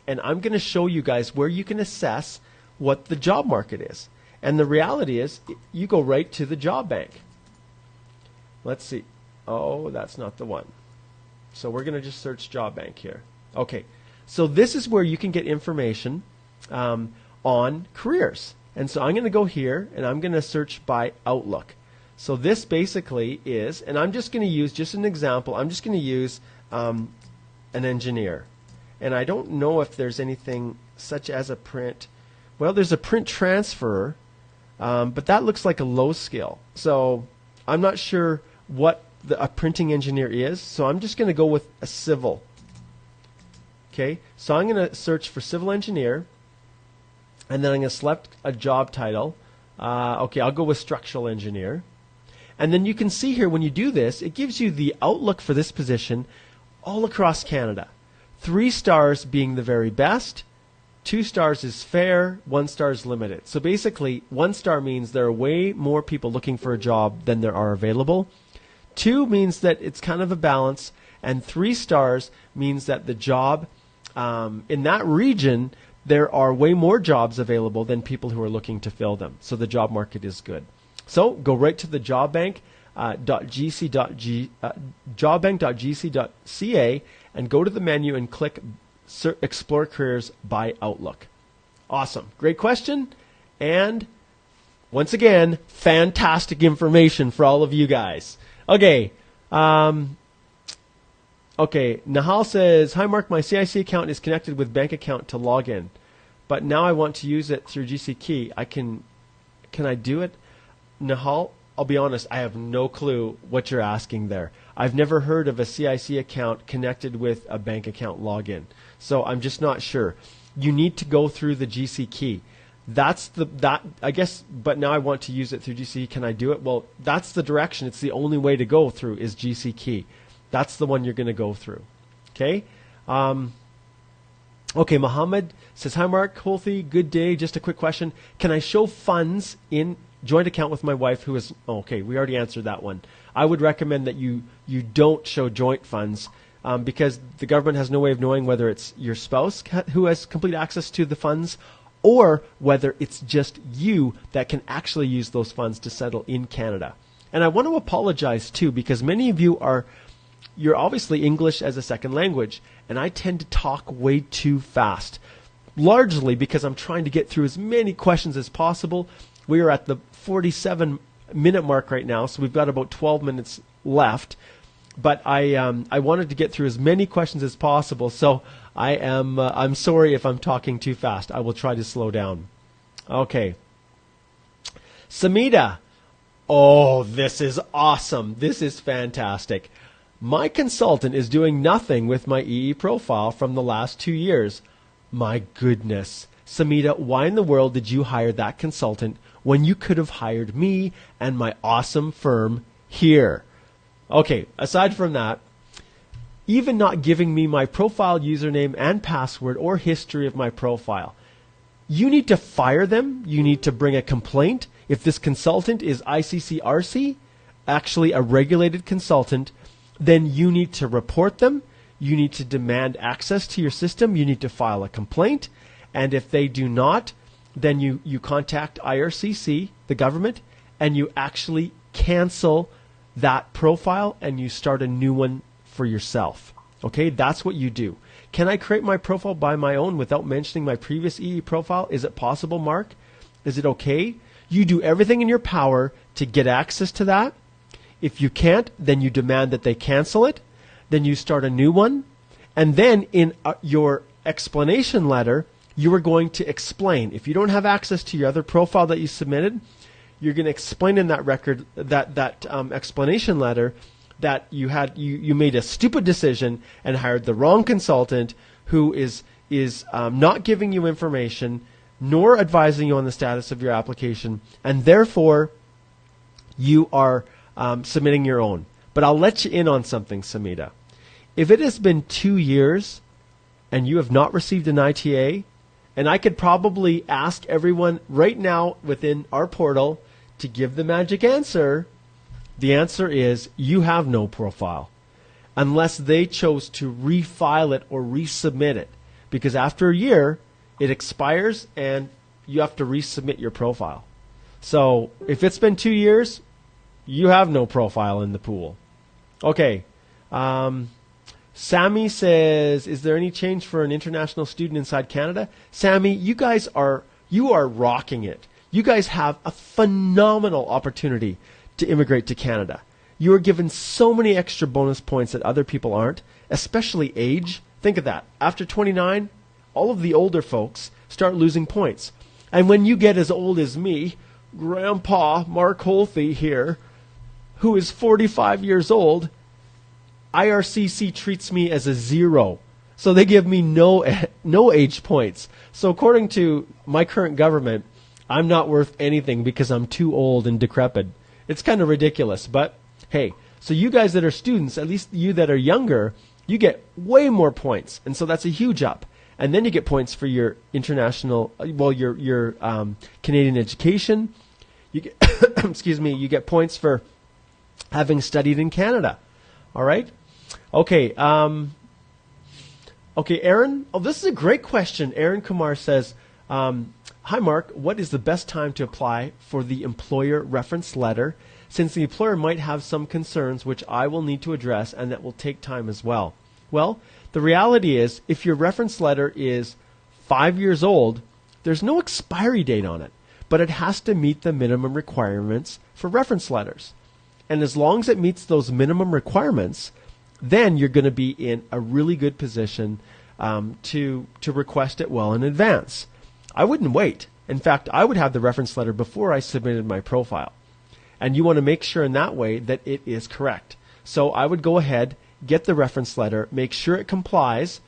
and I'm going to show you guys where you can assess what the job market is. And the reality is, you go right to the job bank. Let's see. Oh, that's not the one. So we're going to just search job bank here. Okay, so this is where you can get information on careers. And so I'm going to go here and I'm going to search by Outlook. So this basically is, and I'm just going to use, just an example, I'm just going to use an engineer. And I don't know if there's anything such as a print. Well, there's a print transfer, but that looks like a low skill. So I'm not sure what a printing engineer is. So I'm just going to go with a civil. Okay, so I'm going to search for civil engineer, and then I'm going to select a job title. Okay, I'll go with structural engineer. And then you can see here when you do this, it gives you the outlook for this position all across Canada. 3 stars being the very best, 2 stars is fair, 1 star is limited. So basically, 1 star means there are way more people looking for a job than there are available. 2 means that it's kind of a balance, and 3 stars means that the job in that region, there are way more jobs available than people who are looking to fill them. So the job market is good. So go right to the jobbank.gc.ca and go to the menu and click Explore Careers by Outlook. Awesome. Great question. And once again, fantastic information for all of you guys. Okay. Okay, Nahal says, "Hi Mark, my CIC account is connected with bank account to log in, but now I want to use it through GC Key. Can I do it?" Nahal, I'll be honest, I have no clue what you're asking there. I've never heard of a CIC account connected with a bank account login, so I'm just not sure. You need to go through the GC Key. I guess, but now I want to use it through GC. Can I do it? Well, that's the direction. It's the only way to go through is GC Key. That's the one you're going to go through. Okay? Okay, Mohammed says, "Hi Mark, Holthy, good day. Just a quick question. Can I show funds in joint account with my wife who is..." Okay, we already answered that one. I would recommend that you don't show joint funds because the government has no way of knowing whether it's your spouse who has complete access to the funds or whether it's just you that can actually use those funds to settle in Canada. And I want to apologize too because many of you you're obviously English as a second language, and I tend to talk way too fast, largely because I'm trying to get through as many questions as possible. We are at the 47-minute mark right now, so we've got about 12 minutes left, but I wanted to get through as many questions as possible, so I'm sorry if I'm talking too fast. I will try to slow down. Okay. Samita. Oh, this is awesome. This is fantastic. "My consultant is doing nothing with my EE profile from the last 2 years. My goodness. Samita, why in the world did you hire that consultant when you could have hired me and my awesome firm here?" Okay, aside from that, even not giving me my profile username and password or history of my profile. You need to fire them. You need to bring a complaint. If this consultant is ICCRC, actually a regulated consultant, then you need to report them. You need to demand access to your system. You need to file a complaint. And if they do not, then you contact IRCC, the government, and you actually cancel that profile and you start a new one for yourself. Okay, that's what you do. Can I create my profile by my own without mentioning my previous EE profile? Is it possible, Mark? Is it okay? You do everything in your power to get access to that. If you can't, then you demand that they cancel it. Then you start a new one. And then in your explanation letter, you are going to explain. If you don't have access to your other profile that you submitted, you're going to explain in that record, that explanation letter, that you made a stupid decision and hired the wrong consultant who is not giving you information nor advising you on the status of your application, and therefore you are submitting your own. But I'll let you in on something, Samita. If it has been 2 years and you have not received an ITA, and I could probably ask everyone right now within our portal to give the magic answer, the answer is you have no profile unless they chose to refile it or resubmit it. Because after a year, it expires and you have to resubmit your profile. So if it's been 2 years, you have no profile in the pool. Okay. Sammy says, is there any change for an international student inside Canada? Sammy, you are rocking it. You guys have a phenomenal opportunity to immigrate to Canada. You are given so many extra bonus points that other people aren't, especially age. Think of that. After 29, all of the older folks start losing points. And when you get as old as me, Grandpa Mark Holthe here, who is 45 years old, IRCC treats me as a 0. So they give me no age points. So according to my current government, I'm not worth anything because I'm too old and decrepit. It's kind of ridiculous, but hey, so you guys that are students, at least you that are younger, you get way more points. And so that's a huge up. And then you get points for your international, well, your Canadian education. You get, excuse me, you get points for having studied in Canada. All right? Okay. Okay, Aaron. Oh, this is a great question. Aaron Kumar says, hi, Mark. What is the best time to apply for the employer reference letter, since the employer might have some concerns which I will need to address and that will take time as well? Well, the reality is if your reference letter is 5 years old, there's no expiry date on it, but it has to meet the minimum requirements for reference letters. And as long as it meets those minimum requirements, then you're going to be in a really good position to request it well in advance. I wouldn't wait. In fact, I would have the reference letter before I submitted my profile. And you want to make sure in that way that it is correct. So I would go ahead, get the reference letter, make sure it complies.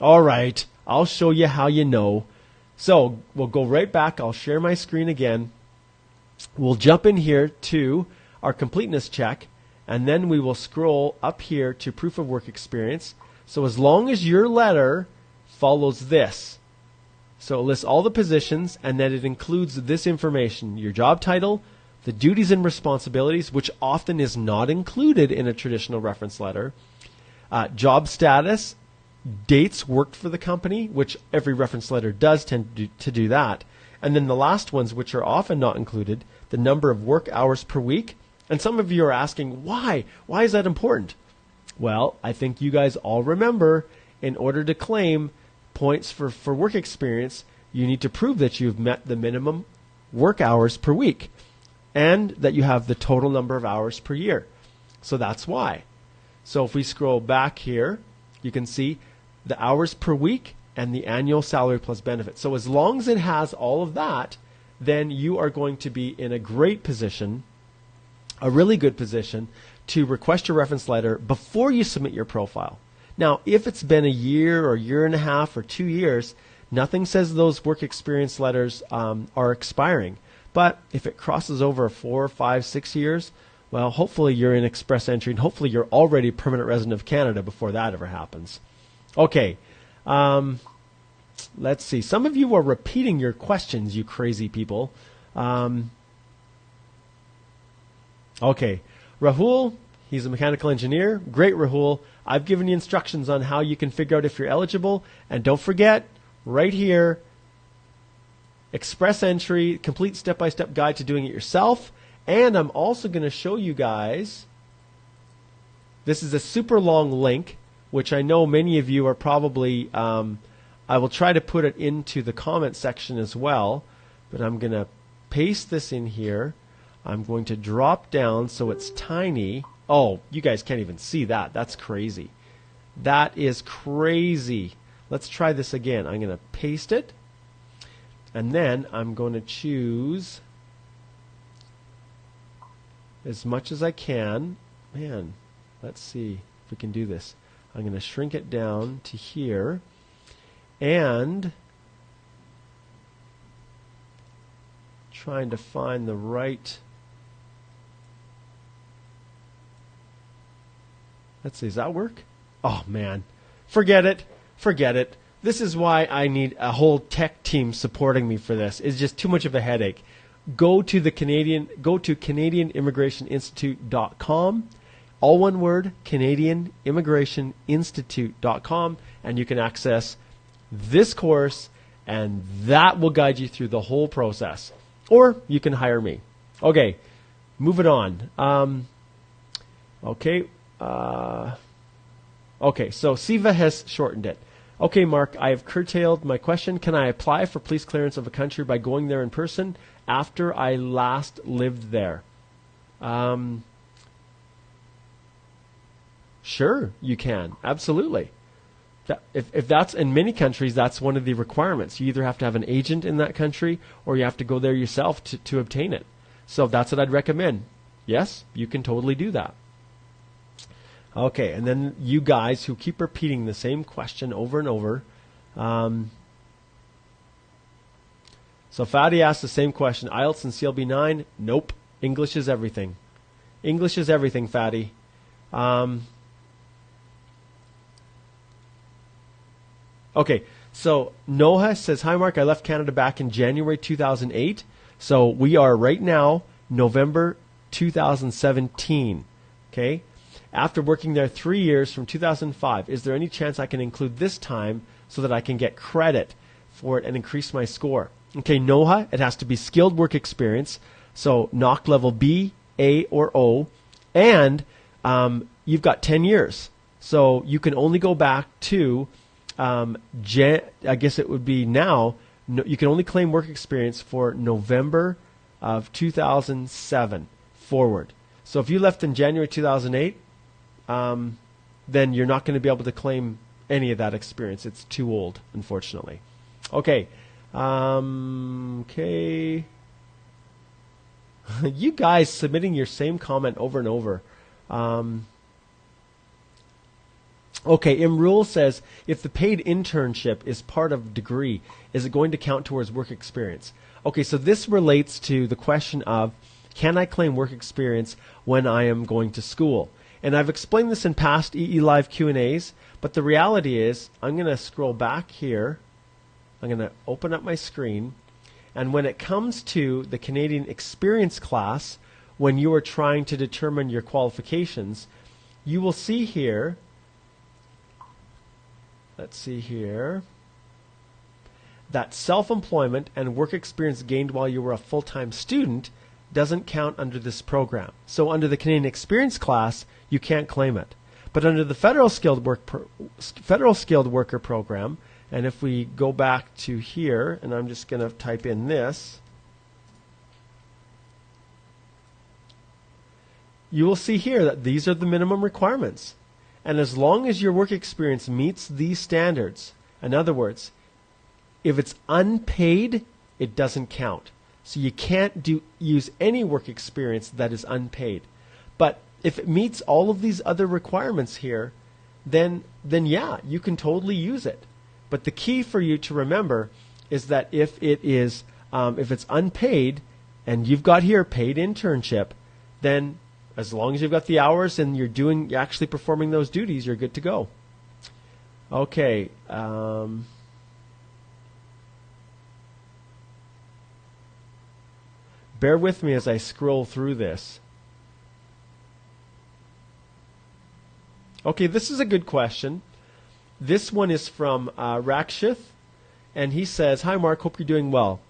All right, I'll show you how you know. So we'll go right back. I'll share my screen again. We'll jump in here to our completeness check, and then we will scroll up here to proof of work experience. So as long as your letter follows this, so it lists all the positions, and then it includes this information, your job title, the duties and responsibilities, which often is not included in a traditional reference letter, job status, dates worked for the company, which every reference letter does tend to do that, and then the last ones, which are often not included, the number of work hours per week. And some of you are asking, why? Why is that important? Well, I think you guys all remember, in order to claim points for work experience, you need to prove that you've met the minimum work hours per week and that you have the total number of hours per year. So that's why. So if we scroll back here, you can see the hours per week and the annual salary plus benefits. So as long as it has all of that, then you are going to be in a great position, a really good position, to request your reference letter before you submit your profile. Now, if it's been a year or year and a half or 2 years, nothing says those work experience letters are expiring. But if it crosses over 4, 5, 6 years, well, hopefully you're in express entry, and hopefully you're already a permanent resident of Canada before that ever happens. Okay, let's see. Some of you are repeating your questions, you crazy people. Okay, Rahul, he's a mechanical engineer. Great, Rahul. I've given you instructions on how you can figure out if you're eligible. And don't forget, right here, express entry, complete step-by-step guide to doing it yourself. And I'm also going to show you guys, this is a super long link, which I know many of you are probably, I will try to put it into the comment section as well, but I'm going to paste this in here. I'm going to drop down so it's tiny. Oh, you guys can't even see that. That's crazy. That is crazy. Let's try this again. I'm going to paste it. And then I'm going to choose as much as I can. Man, let's see if we can do this. I'm going to shrink it down to here. And trying to find the right Let's see, does that work? Oh, man. Forget it. Forget it. This is why I need a whole tech team supporting me for this. It's just too much of a headache. Go to CanadianImmigrationInstitute.com. All one word, CanadianImmigrationInstitute.com, and you can access this course, and that will guide you through the whole process. Or you can hire me. Okay, moving on. Okay, so Siva has shortened it. Okay, Mark, I have curtailed my question. Can I apply for police clearance of a country by going there in person after I last lived there? Sure, you can. Absolutely. If that's in many countries, that's one of the requirements. You either have to have an agent in that country or you have to go there yourself to obtain it. So that's what I'd recommend. Yes, you can totally do that. Okay, and then you guys who keep repeating the same question over and over. So Fadi asked the same question. IELTS and CLB 9? Nope. English is everything. English is everything, Fadi. Okay, so Noah says, hi Mark, I left Canada back in January 2008. So we are right now November 2017. Okay, after working there 3 years from 2005, is there any chance I can include this time so that I can get credit for it and increase my score? Okay, Noah, it has to be skilled work experience. So NOC level B, A, or O. And you've got 10 years. So you can only go back to I guess it would be now, you can only claim work experience for November of 2007 forward. So if you left in January 2008, then you're not going to be able to claim any of that experience. It's too old, unfortunately. Okay. Okay. You guys submitting your same comment over and over. Okay, Imrul says, if the paid internship is part of degree, is it going to count towards work experience? Okay, so this relates to the question of, can I claim work experience when I am going to school? And I've explained this in past EE Live Q&As, but the reality is, I'm going to scroll back here. I'm going to open up my screen. And when it comes to the Canadian Experience class, when you are trying to determine your qualifications, you will see here, let's see here, that self-employment and work experience gained while you were a full-time student doesn't count under this program. So under the Canadian Experience class, you can't claim it. But under the Federal Skilled Worker Program, and if we go back to here, and I'm just going to type in this, you will see here that these are the minimum requirements. And as long as your work experience meets these standards, in other words, if it's unpaid, it doesn't count. So you can't use any work experience that is unpaid. But if it meets all of these other requirements here, then yeah, you can totally use it. But the key for you to remember is that if it's unpaid, and you've got here paid internship, then as long as you've got the hours and you're actually performing those duties, you're good to go. Okay. Bear with me as I scroll through this. Okay, this is a good question. This one is from Rakshith, and he says, hi Mark, hope you're doing well.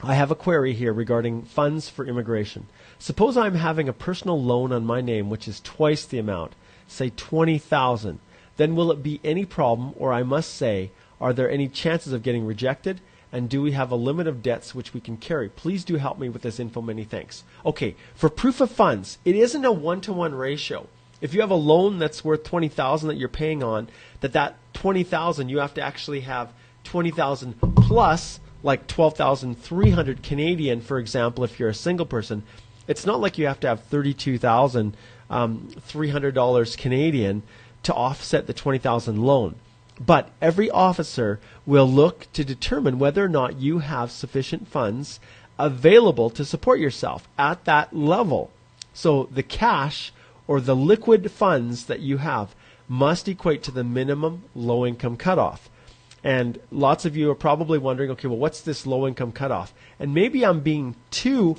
I have a query here regarding funds for immigration. Suppose I'm having a personal loan on my name which is twice the amount, say $20,000. Then will it be any problem, or I must say, are there any chances of getting rejected? And do we have a limit of debts which we can carry? Please do help me with this info. Many thanks. Okay, for proof of funds, it isn't a one-to-one ratio. If you have a loan that's worth $20,000 that you're paying on, that $20,000 you have to actually have $20,000 plus like 12,300 Canadian, for example, if you're a single person. It's not like you have to have $32,300 Canadian to offset the $20,000 loan. But every officer will look to determine whether or not you have sufficient funds available to support yourself at that level. So the cash or the liquid funds that you have must equate to the minimum low-income cutoff. And lots of you are probably wondering, okay, well, what's this low-income cutoff? And maybe I'm being too,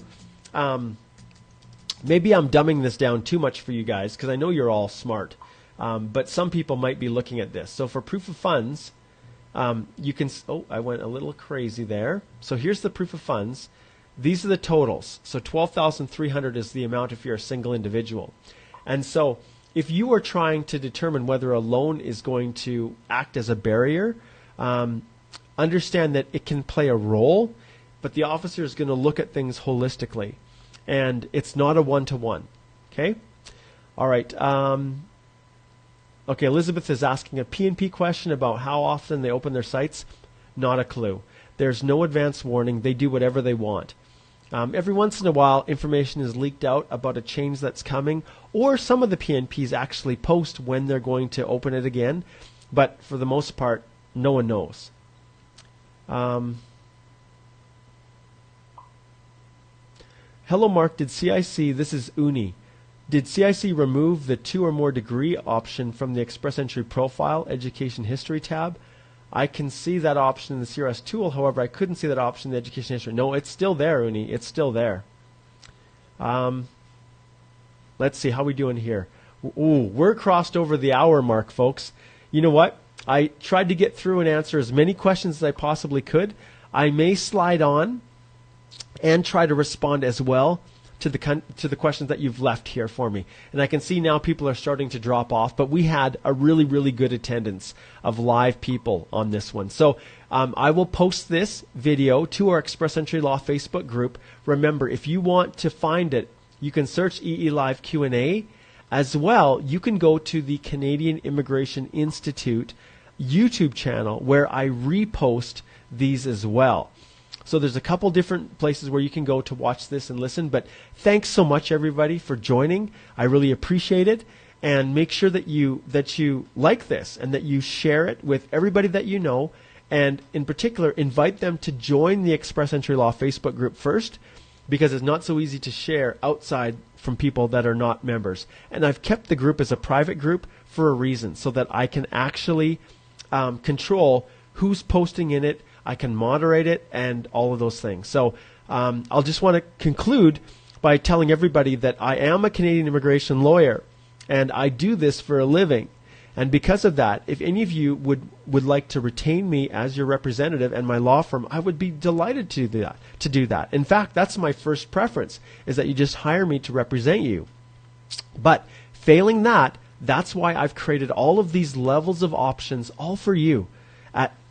maybe I'm dumbing this down too much for you guys, because I know you're all smart. But some people might be looking at this. So for proof of funds, you can, oh, I went a little crazy there. So here's the proof of funds. These are the totals. So 12,300 is the amount if you're a single individual. And so if you are trying to determine whether a loan is going to act as a barrier, understand that it can play a role, but the officer is going to look at things holistically. And it's not a one-to-one. Okay? All right. Okay, Elizabeth is asking a PNP question about how often they open their sites. Not a clue. There's no advance warning. They do whatever they want. Every once in a while, information is leaked out about a change that's coming, or some of the PNPs actually post when they're going to open it again, but for the most part, no one knows. Hello, Mark. Did CIC, this is Uni, did CIC remove the 2 or more degree option from the Express Entry Profile Education History tab? I can see that option in the CRS tool. However, I couldn't see that option in the education history. No, it's still there, Uni. It's still there. Let's see. How are we doing here? Ooh, we're crossed over the hour mark, folks. You know what? I tried to get through and answer as many questions as I possibly could. I may slide on and try to respond as well to the questions that you've left here for me. And I can see now people are starting to drop off, but we had a really, really good attendance of live people on this one. So I will post this video to our Express Entry Law Facebook group. Remember, if you want to find it, you can search EE Live Q&A. As well, you can go to the Canadian Immigration Institute YouTube channel where I repost these as well. So there's a couple different places where you can go to watch this and listen. But thanks so much, everybody, for joining. I really appreciate it. And make sure that you like this and that you share it with everybody that you know. And in particular, invite them to join the Express Entry Law Facebook group first, because it's not so easy to share outside from people that are not members. And I've kept the group as a private group for a reason, so that I can actually control who's posting in it. I can moderate it and all of those things. So I'll just want to conclude by telling everybody that I am a Canadian immigration lawyer and I do this for a living. And because of that, if any of you would like to retain me as your representative and my law firm, I would be delighted to do that. In fact, that's my first preference, is that you just hire me to represent you. But failing that, that's why I've created all of these levels of options all for you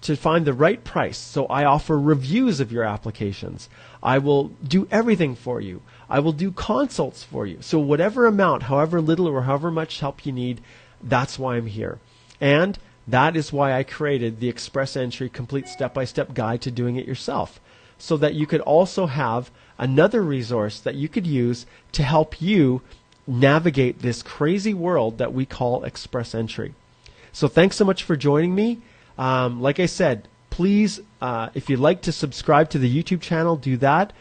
to find the right price. So I offer reviews of your applications. I will do everything for you. I will do consults for you. So whatever amount, however little or however much help you need, that's why I'm here. And that is why I created the Express Entry Complete Step-by-Step Guide to Doing It Yourself, so that you could also have another resource that you could use to help you navigate this crazy world that we call Express Entry. So thanks so much for joining me. Like I said, please, if you'd like to subscribe to the YouTube channel, do that.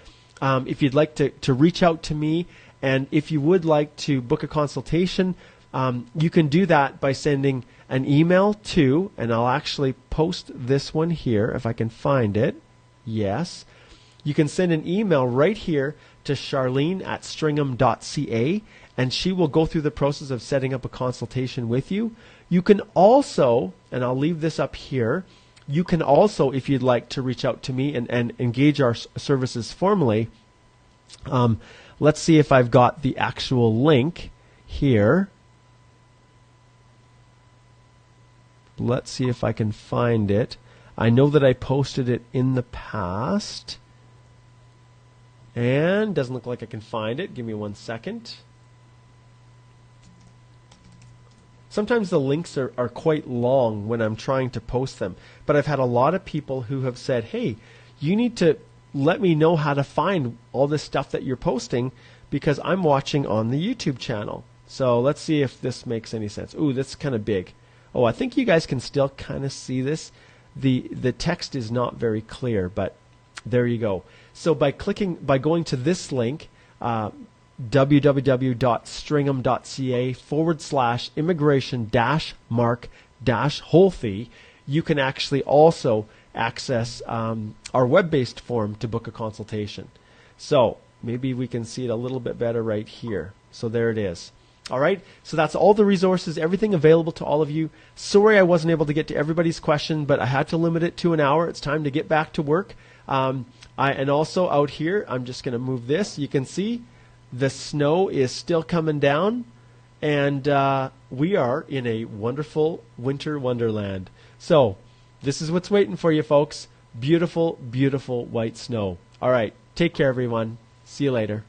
If you'd like to reach out to me, and if you would like to book a consultation, you can do that by sending an email to, and I'll actually post this one here if I can find it. Yes. You can send an email right here to Charlene@stringham.ca, and she will go through the process of setting up a consultation with you. You can also, and I'll leave this up here, you can also, if you'd like to reach out to me and engage our services formally, let's see if I've got the actual link here. Let's see if I can find it. I know that I posted it in the past, and doesn't look like I can find it. Give me 1 second. Sometimes the links are quite long when I'm trying to post them, but I've had a lot of people who have said, hey, you need to let me know how to find all this stuff that you're posting, because I'm watching on the YouTube channel. So let's see if this makes any sense. Ooh, that's kind of big. Oh, I think you guys can still kind of see this. The text is not very clear, but there you go. So by going to this link, www.stringham.ca/immigration-mark-holthy, you can actually also access our web-based form to book a consultation. So maybe we can see it a little bit better right here. So there it is. All right, so that's all the resources, everything available to all of you. Sorry I wasn't able to get to everybody's question, but I had to limit it to an hour. It's time to get back to work. And also out here, I'm just going to move this. You can see the snow is still coming down, and we are in a wonderful winter wonderland. So this is what's waiting for you, folks. Beautiful, beautiful white snow. All right, take care, everyone. See you later.